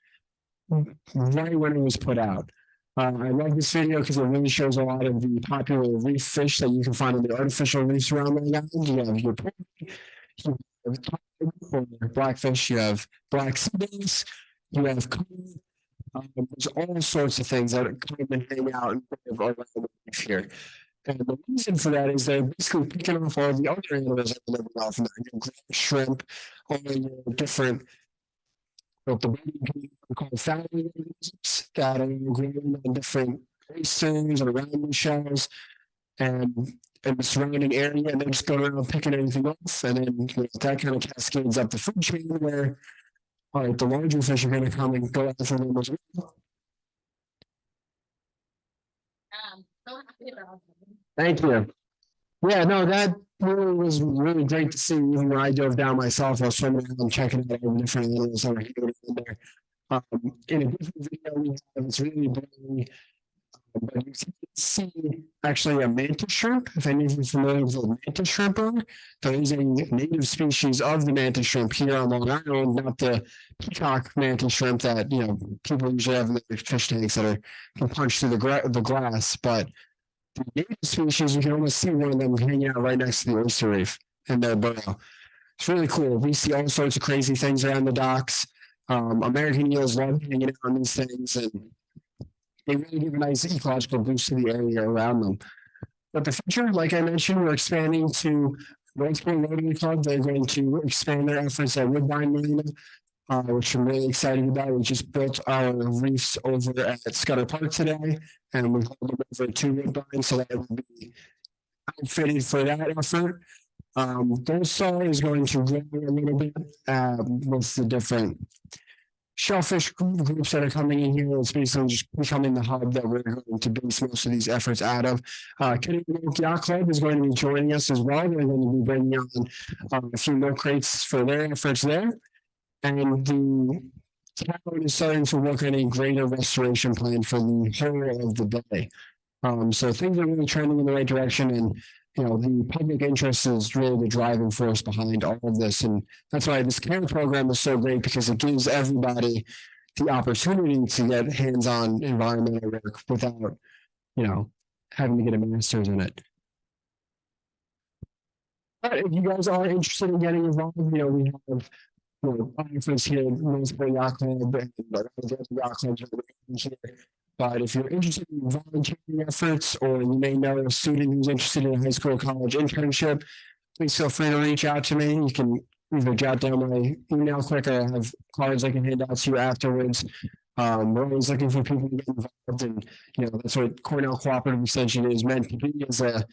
right when it was put out. I love this video because it really shows a lot of the popular reef fish that you can find on the artificial reefs around the island. You have your porgy, you have blackfish, you have black sea bass, you have there's all sorts of things that come and hang out and around the reef here. And the reason for that is they're basically picking off all the other animals that are living off in there. Shrimp, all the different the called family organisms that are growing in different oysters and around the shells and the surrounding area, and they're just going around picking anything off, and then that kind of cascades up the food chain where all right, the larger fish are going to come and go after them as well. Thank you. Yeah, no, that really was really great to see. Even when I dove down myself, I was swimming and checking out all the different animals that were here in there. In a different video we have, it's really blurry, but you can see actually a mantis shrimp. If any of you are familiar with the mantis shrimp are, there is a native species of the mantis shrimp here on Long Island, not the peacock mantis shrimp that people usually have in their fish tanks that can punch through the glass, but the native species, you can almost see one of them hanging out right next to the oyster reef in their burrow. It's really cool. We see all sorts of crazy things around the docks. American eels love hanging out on these things, and they really give a nice ecological boost to the area around them. But the future, like I mentioned, we're expanding to Northport Yacht Club. They're going to expand their efforts at Woodbine Marina, which I'm really excited about. We just built our reefs over at Scudder Park today, and we've hauled them over to Woodbine, so that it will be outfitted for that effort. Gold Star is going to grow a little bit with the different shellfish groups that are coming in here. It's basically just becoming the hub that we're going to base most of these efforts out of. Northport Yacht Club is going to be joining us as well. They're going to be bringing on a few milk crates for their efforts there. And the town is starting to work on a greater restoration plan for the whole of the bay. So things are really trending in the right direction, and you know, the public interest is really the driving force behind all of this. And that's why this CARE program is so great, because it gives everybody the opportunity to get hands-on environmental work without, you know, having to get a master's in it. But if you guys are interested in getting involved, you know, we have, you know, conference here, Northport Yacht Club, and the yacht clubs here. But if you're interested in volunteering efforts, or you may know a student who's interested in a high school or college internship, please feel free to reach out to me. You can either jot down my email quick, or I have cards I can hand out to you afterwards. We're always looking for people to get involved, and you know, that's what Cornell Cooperative Extension is meant to be, as a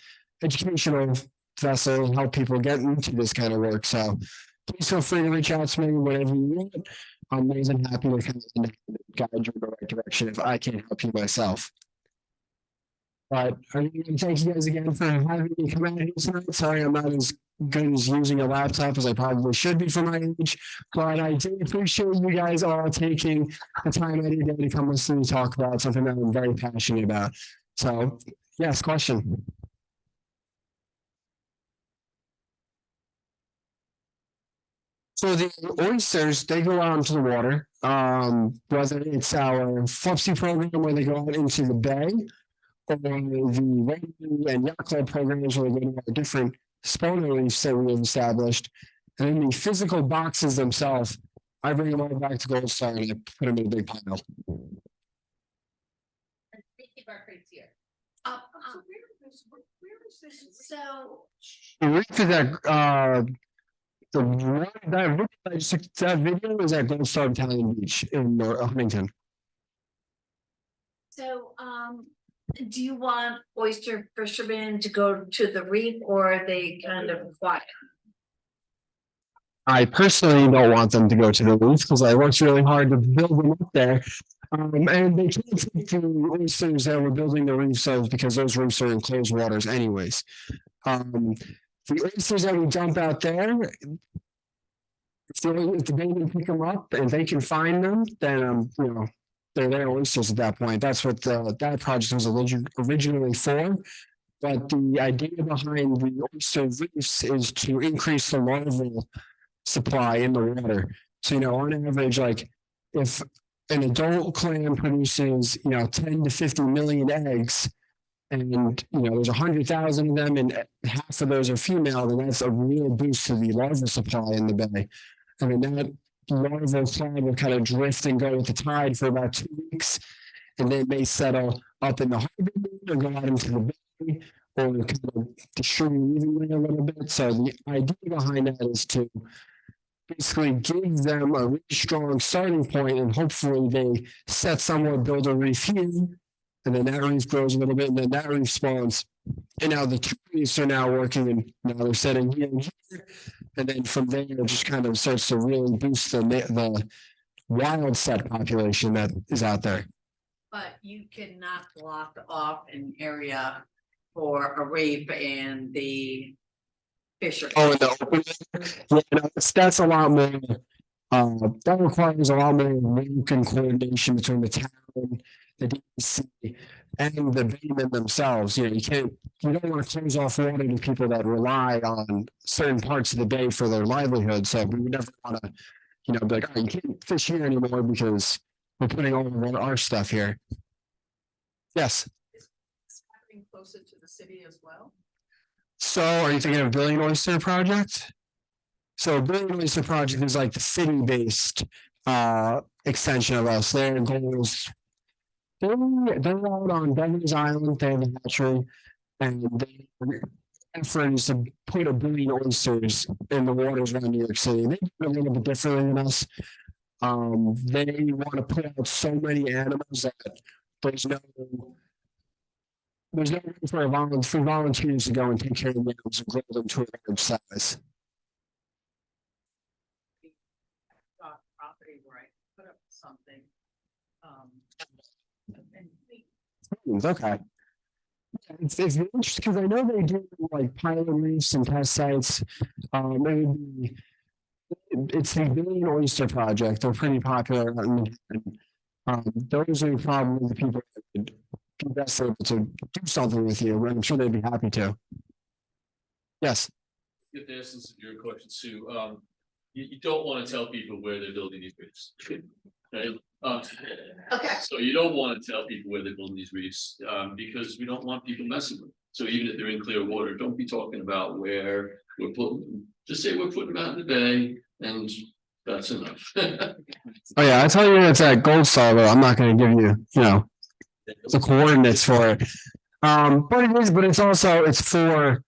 educational vessel and help people get into this kind of work. So please feel free to reach out to me whenever you want. I'm more than happy to kind of guide you in the right direction if I can't help you myself. But thank you guys again for having me come out here tonight. Sorry, I'm not as good as using a laptop as I probably should be for my age, but I do appreciate you guys all taking the time out of your day to come listen and talk about something that I'm very passionate about. So, yes, question. So the oysters, they go out into the water, whether it's our Flupsy program where they go out into the bay, or the Rotary and Yacht Club programs where they go to our different spawner reefs that we have established. And then the physical boxes themselves, I bring them all back to Gold Star and I put them in a big pile. So, The reef is at, the one that video is at Gold Star Italian Beach in Huntington. so, do you want oyster fishermen to go to the reef, or are they kind of quiet? I personally don't want them to go to the reef because I worked really hard to build them up there. And they can't take the oysters that we're building the reefs of, because those reefs are in closed waters anyways. The oysters that we dump out there, if the bay can pick them up and they can find them, then you know, they're their oysters at that point. That's what that project was originally for. But the idea behind the oyster reefs is to increase the larval supply in the water. So, you know, on average, like if an adult clam produces, you know, 10 to 50 million eggs, and you know, there's 100,000 of them, and half of those are female, then that's a real boost to the larval supply in the bay. I mean, that larval clam will kind of drift and go with the tide for about 2 weeks, and they may settle up in the harbor or go out into the bay, or kind of distribute evenly a little bit. So the idea behind that is to basically give them a really strong starting point, and hopefully they set somewhere, build a reef here, and then that reef grows a little bit, and then that reef spawns. And now the two reefs are now working, and now they're setting here and here. And then from there, it just kind of starts to really boost the wild set population that is out there. But you cannot block off an area for a reef and the fisher. Oh, in the open, yeah, no, that's a lot more. That requires a lot more work and coordination between the town, the DEC, and the baymen themselves. You know, you don't want to close off water to people that rely on certain parts of the bay for their livelihood. So we would never want to, you know, be like, oh, you can't fish here anymore because we're putting all of our stuff here. Yes. It's happening closer to the city as well. So are you thinking of Billion Oyster Project? So Billion Oyster Project is like the city-based extension of us. Their goals. They're out on Beverly's Island, they have a hatchery, and their effort is to put 1 billion oysters in the waters around New York City. They do it a little bit differently than us. They want to put out so many animals that there's no way for volunteers to go and take care of the animals and grow them to a large size. Property where I put up something. Okay. It's interesting because I know they do like pilot reefs and test sites. It's the Billion Oyster Project. They're pretty popular. Those are probably the people that would be best able to do something with you. I'm sure they'd be happy to. Yes. Get the essence of your question, Sue. You don't want to tell people where they're building these reefs. Right? Okay. So you don't want to tell people where they're building these reefs, because we don't want people messing with them. So even if they're in clear water, don't be talking about where we're putting them. Just say we're putting them out in the bay, and that's enough. Oh yeah, I tell you it's at Gold Star, but I'm not gonna give you, the coordinates for it. But it is, but it's also, it's for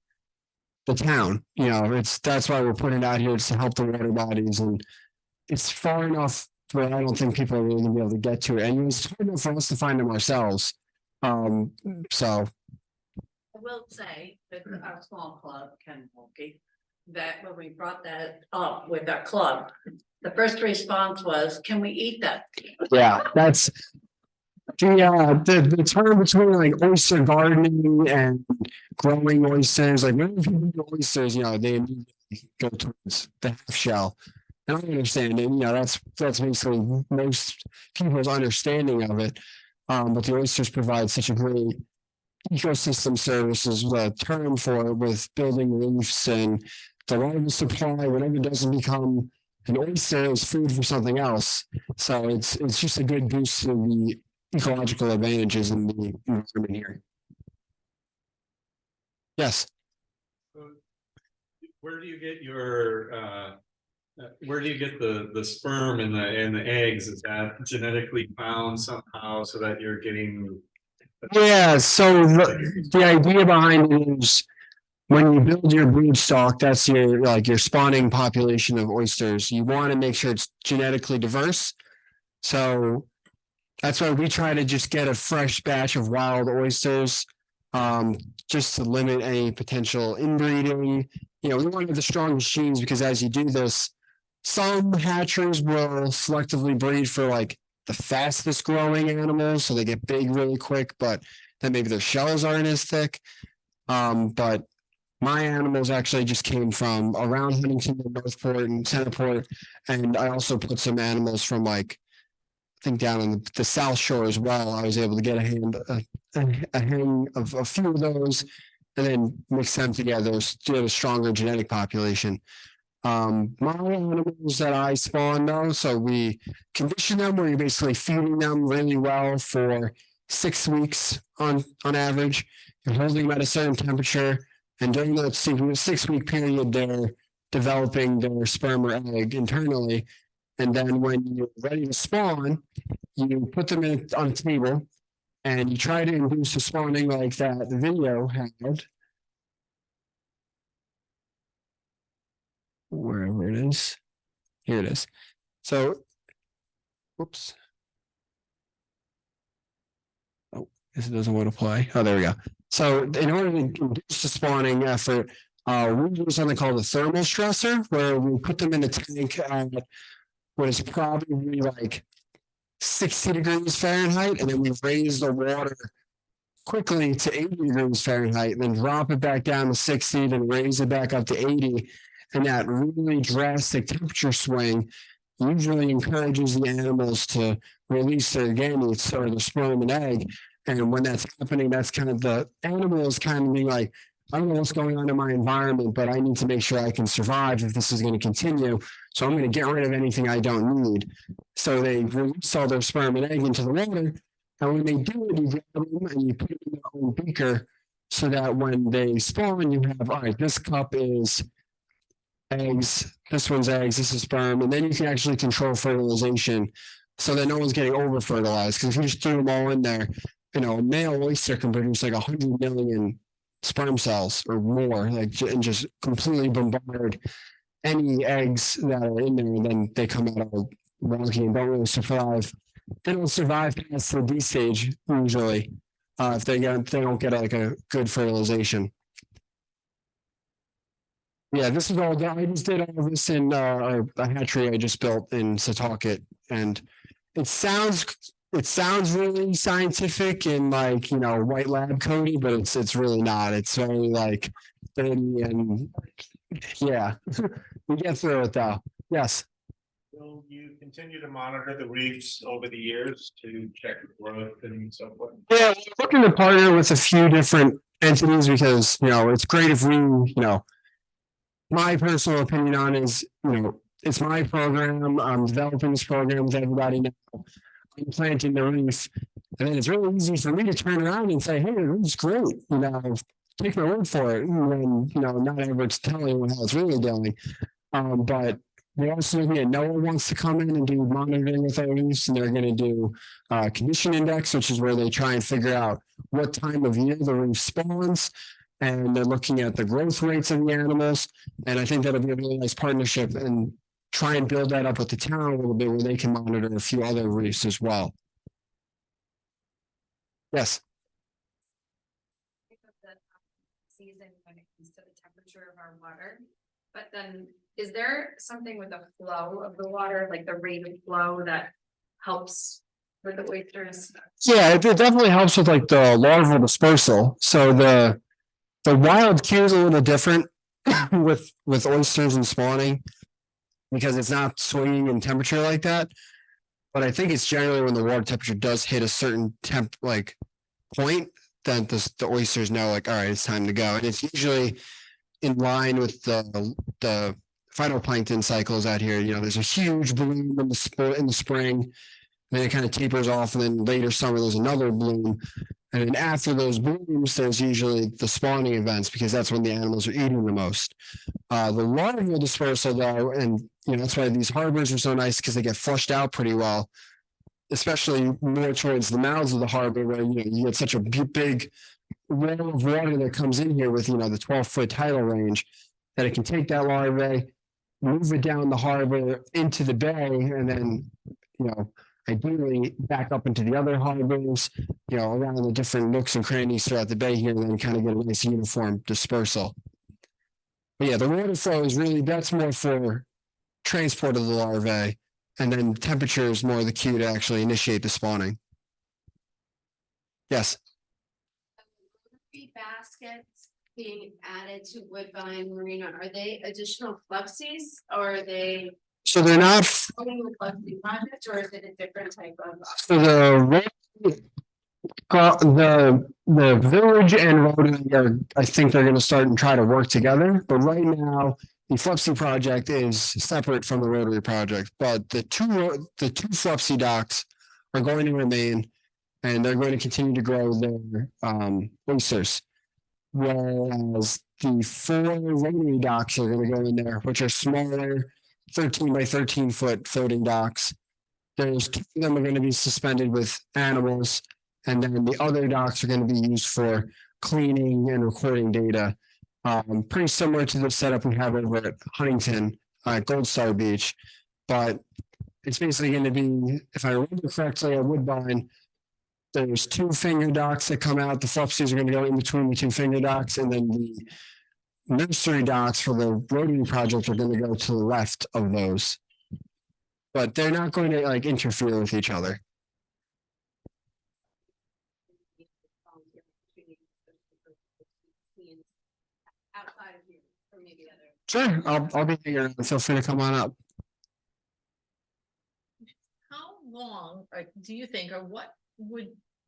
the town, that's why we're putting it out here, it's to help the water bodies, and it's far enough where I don't think people are really gonna be able to get to it, and it's hard enough for us to find them ourselves. So, I will say that our small club, Ken Mulkey, that when we brought that up with our club, the first response was, can we eat that? yeah, that's the term between like oyster gardening and growing oysters, like when people do oysters, they immediately go towards the half shell. And I understand it, that's basically most people's understanding of it. But the oysters provide such a great ecosystem service is the term for it, with building reefs and the larval supply. Whenever it doesn't become an oyster, is food for something else. So it's just a good boost to the ecological advantages in the environment here. Yes. Where do you get your where do you get the sperm and the eggs? Is that genetically found somehow so that you're getting? Yeah, so the idea behind it is when you build your brood stock, that's your spawning population of oysters. You want to make sure it's genetically diverse. So that's why we try to just get a fresh batch of wild oysters, just to limit any potential inbreeding. We want to have the strongest genes, because as you do this, some hatcheries will selectively breed for like the fastest growing animals, so they get big really quick, but then maybe their shells aren't as thick. But my animals actually just came from around Huntington and Northport and Centerport, and I also put some animals from I think down on the South Shore as well. I was able to get a hang of a few of those, and then mix them together to get a stronger genetic population. My animals that I spawn though, so we condition them where you're basically feeding them really well for 6 weeks on average. You're holding them at a certain temperature, and during that 6-week period, they're developing their sperm or egg internally. And then when you're ready to spawn, you put them on a table and you try to induce the spawning like that the video had. Wherever it is. Here it is. So, whoops. Oh, this doesn't want to play. Oh, there we go. So in order to induce the spawning effort, we use something called a thermal stressor, where we put them in the tank at what is probably like 60 degrees Fahrenheit, and then we raise the water quickly to 80 degrees Fahrenheit, and then drop it back down to 60, then raise it back up to 80. And that really drastic temperature swing usually encourages the animals to release their gametes, or their sperm and egg. And when that's happening, that's kind of the animals kind of being like, I don't know what's going on in my environment, but I need to make sure I can survive if this is going to continue. So I'm going to get rid of anything I don't need. So they release all their sperm and egg into the water. And when they do it, you grab them and you put them in their own beaker, so that when they spawn, you have, all right, this cup is eggs, this one's eggs, this is sperm, and then you can actually control fertilization so that no one's getting over fertilized. Because if you just threw them all in there, a male oyster can produce like 100 million sperm cells or more, and just completely bombard any eggs that are in there, and then they come out all wonky and don't really survive. They don't survive past the D stage usually, if they don't get like a good fertilization. Yeah, this is all done. I just did all of this in a hatchery I just built in Setauket, and it sounds really scientific and white lab codey, but it's really not. It's very dirty, and yeah, we get through it though. Yes. Will you continue to monitor the reefs over the years to check growth and so forth? Yeah, we're looking to partner with a few different entities, because it's great if we my personal opinion on is, it's my program. I'm developing this program with everybody now. I'm planting the reef. And then it's really easy for me to turn around and say, hey, the reef's great, take my word for it. And then, not ever to tell anyone how it's really going. But we're also looking at NOAA wants to come in and do monitoring with our reefs, and they're going to do condition index, which is where they try and figure out what time of year the reef spawns. And they're looking at the growth rates of the animals. And I think that'll be a really nice partnership and try and build that up with the town a little bit where they can monitor a few other reefs as well. Yes. Season when it comes to the temperature of our water, but then is there something with the flow of the water, like the rate of flow that helps with the oysters? Yeah, it definitely helps with like the larval dispersal. So the wild queue is a little different with oysters and spawning because it's not swinging in temperature like that. But I think it's generally when the water temperature does hit a certain point, then the oysters know all right, it's time to go. And it's usually in line with the phytoplankton cycles out here. There's a huge bloom in the spring, then it kind of tapers off, and then later summer there's another bloom. And then after those blooms, there's usually the spawning events because that's when the animals are eating the most. The larval dispersal though, and that's why these harbors are so nice because they get flushed out pretty well, especially more towards the mouths of the harbor where you get such a big wall of water that comes in here with the 12-foot tidal range that it can take that larvae, move it down the harbor into the bay, and then ideally back up into the other harbors, around the different nooks and crannies throughout the bay here, and then kind of get a nice uniform dispersal. But yeah, the water flow is really, that's more for transport of the larvae, and then temperature is more the cue to actually initiate the spawning. Yes. Baskets being added to Woodbine Marina, are they additional fluxies or are they? So they're not. The fluxy project, or is it a different type of? So the village and Rotary are, I think they're going to start and try to work together. But right now, the Flupsy project is separate from the Rotary project. But the two Flupsy docks are going to remain, and they're going to continue to grow their oysters. Whereas the 4 Rotary docks are going to go in there, which are smaller, 13 by 13 foot floating docks. There's 2 of them are going to be suspended with animals, and then the other docks are going to be used for cleaning and recording data. Pretty similar to the setup we have over at Huntington, Gold Star Beach, but it's basically going to be, if I remember correctly, at Woodbine, there's 2 finger docks that come out. The Flupsies are going to go in between the 2 finger docks, and then the nursery docks for the Rotary project are going to go to the left of those. But they're not going to interfere with each other. Outside of you, or maybe other. Sure, I'll be here. Feel free to come on up. How long, do you think, or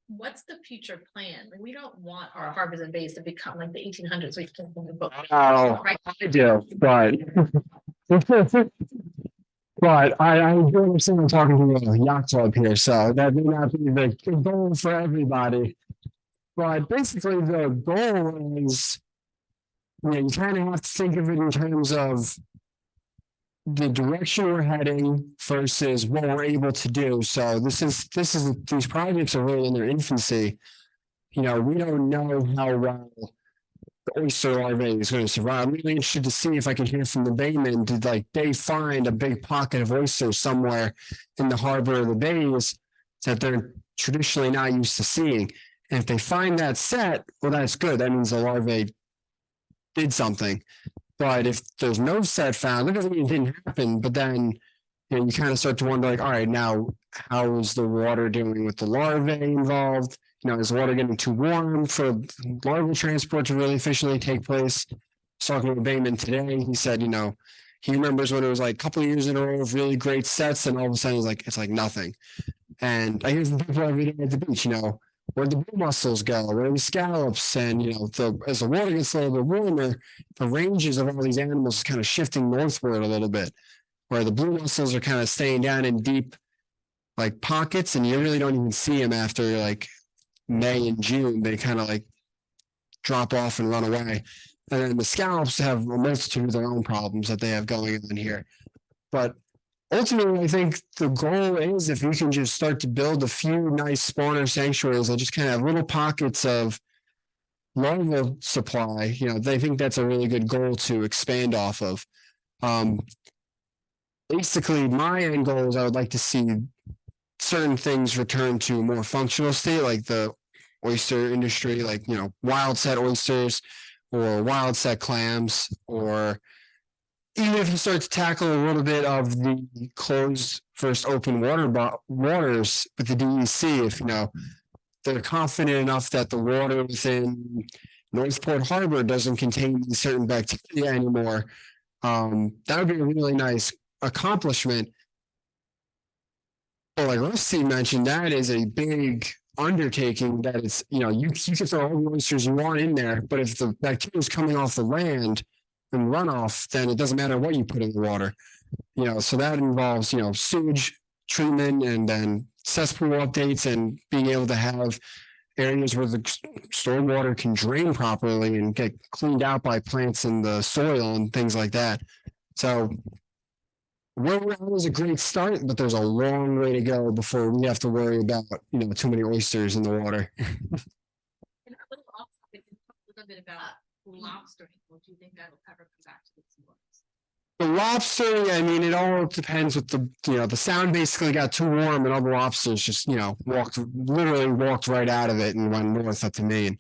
what's the future plan? We don't want our harbors and bays to become like the 1800s. We can think about. Oh, Right. I do, but I do understand I'm talking to a yacht club here, so that may not be the goal for everybody. But basically, the goal is, you kind of have to think of it in terms of the direction we're heading versus what we're able to do. So these projects are really in their infancy. We don't know how well the oyster larvae is going to survive. I'm really interested to see if I can hear from the baymen. Did they find a big pocket of oysters somewhere in the harbor of the bays that they're traditionally not used to seeing? And if they find that set, well, that's good. That means the larvae did something. But if there's no set found, that doesn't mean it didn't happen. But then you kind of start to wonder, all right, now how is the water doing with the larvae involved? Is the water getting too warm for larval transport to really efficiently take place? I was talking to a bayman today. He said, he remembers when it was a couple of years in a row of really great sets, and all of a sudden it's like nothing. And I hear from people every day at the beach, where the blue mussels go, where the scallops, and as the water gets a little bit warmer, the ranges of all these animals is kind of shifting northward a little bit, where the blue mussels are kind of staying down in deep like pockets, and you really don't even see them after like May and June. They kind of like drop off and run away. And then the scallops have a multitude of their own problems that they have going on here. But ultimately, I think the goal is if you can just start to build a few nice spawner sanctuaries that just kind of have little pockets of larval supply, they think that's a really good goal to expand off of. Basically, my end goal is I would like to see certain things return to a more functional state, like the oyster industry, like, wild set oysters or wild set clams, or even if you start to tackle a little bit of the closed first open waters with the DEC, if they're confident enough that the water within Northport Harbor doesn't contain certain bacteria anymore, that would be a really nice accomplishment. But like Rusty mentioned, that is a big undertaking that it's, you can throw all the oysters you want in there, but if the bacteria is coming off the land and runoff, then it doesn't matter what you put in the water. So that involves, sewage treatment and then cesspool updates and being able to have areas where the stormwater can drain properly and get cleaned out by plants in the soil and things like that. So where we're at is a great start, but there's a long way to go before we have to worry about, too many oysters in the water. And a little off topic, talk a little bit about lobstering. What do you think that'll ever come back to the waters? The lobstering, I mean, it all depends with the sound basically got too warm and all the lobsters just, literally walked right out of it and went north up to Maine.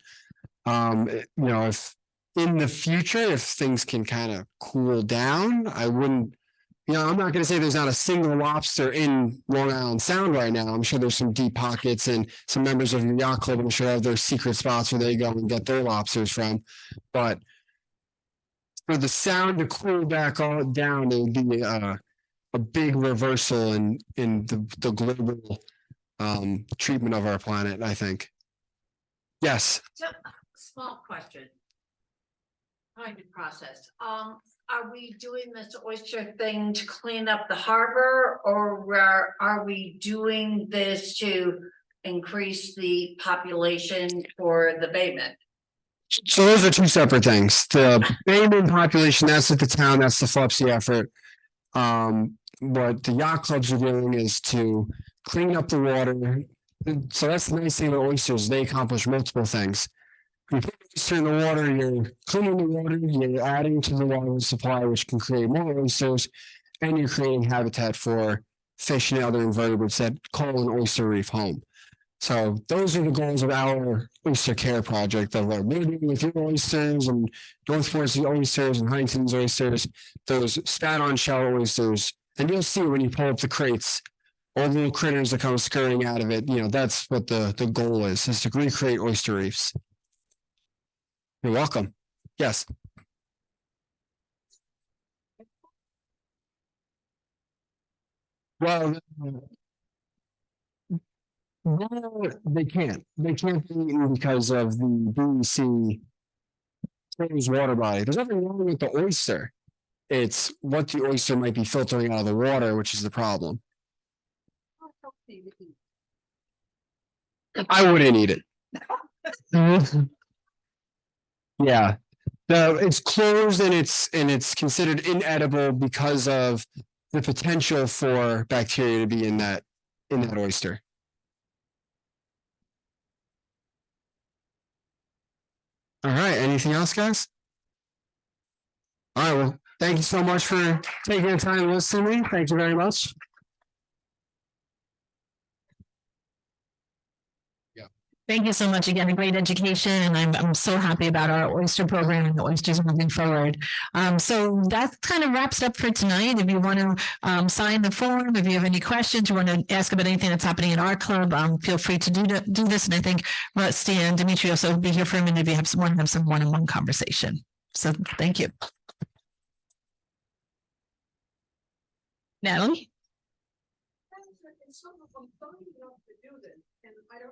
If in the future, if things can kind of cool down, I wouldn't, I'm not going to say there's not a single lobster in Long Island Sound right now. I'm sure there's some deep pockets, and some members of your yacht club, I'm sure, have their secret spots where they go and get their lobsters from. But for the sound to cool back all down, it would be a big reversal in the global treatment of our planet, I think. Yes. So, small question. Kind of process. Are we doing this oyster thing to clean up the harbor, or are we doing this to increase the population for the bayment? So those are two separate things. The bayment population, that's at the town, that's the FLEPC effort. What the yacht clubs are doing is to clean up the water. So that's the nice thing about oysters, they accomplish multiple things. You put oyster in the water, you're cleaning the water, you're adding to the water supply, which can create more oysters, and you're creating habitat for fish and other invertebrates that call an oyster reef home. So those are the goals of our oyster care project of what we're doing with your oysters and Northport's oysters and Huntington's oysters, those spat-on shell oysters. And you'll see when you pull up the crates, all the little critters that come scurrying out of it, that's what the goal is to recreate oyster reefs. You're welcome. Yes. Well, no, they can't. They can't be eaten because of the DEC water body. There's nothing wrong with the oyster. It's what the oyster might be filtering out of the water, which is the problem. I wouldn't eat it. Yeah, it's closed and it's considered inedible because of the potential for bacteria to be in that oyster. All right, anything else, guys? All right, well, thank you so much for taking the time to listen to me. Thank you very much. Thank you so much again, a great education, and I'm so happy about our oyster program and the oysters moving forward. So that kind of wraps it up for tonight. If you want to sign the form, if you have any questions, you want to ask about anything that's happening in our club, feel free to do this. And I think Rusty and Demetrios will be here for a minute if you have some one-on-one conversation. So thank you. Natalie?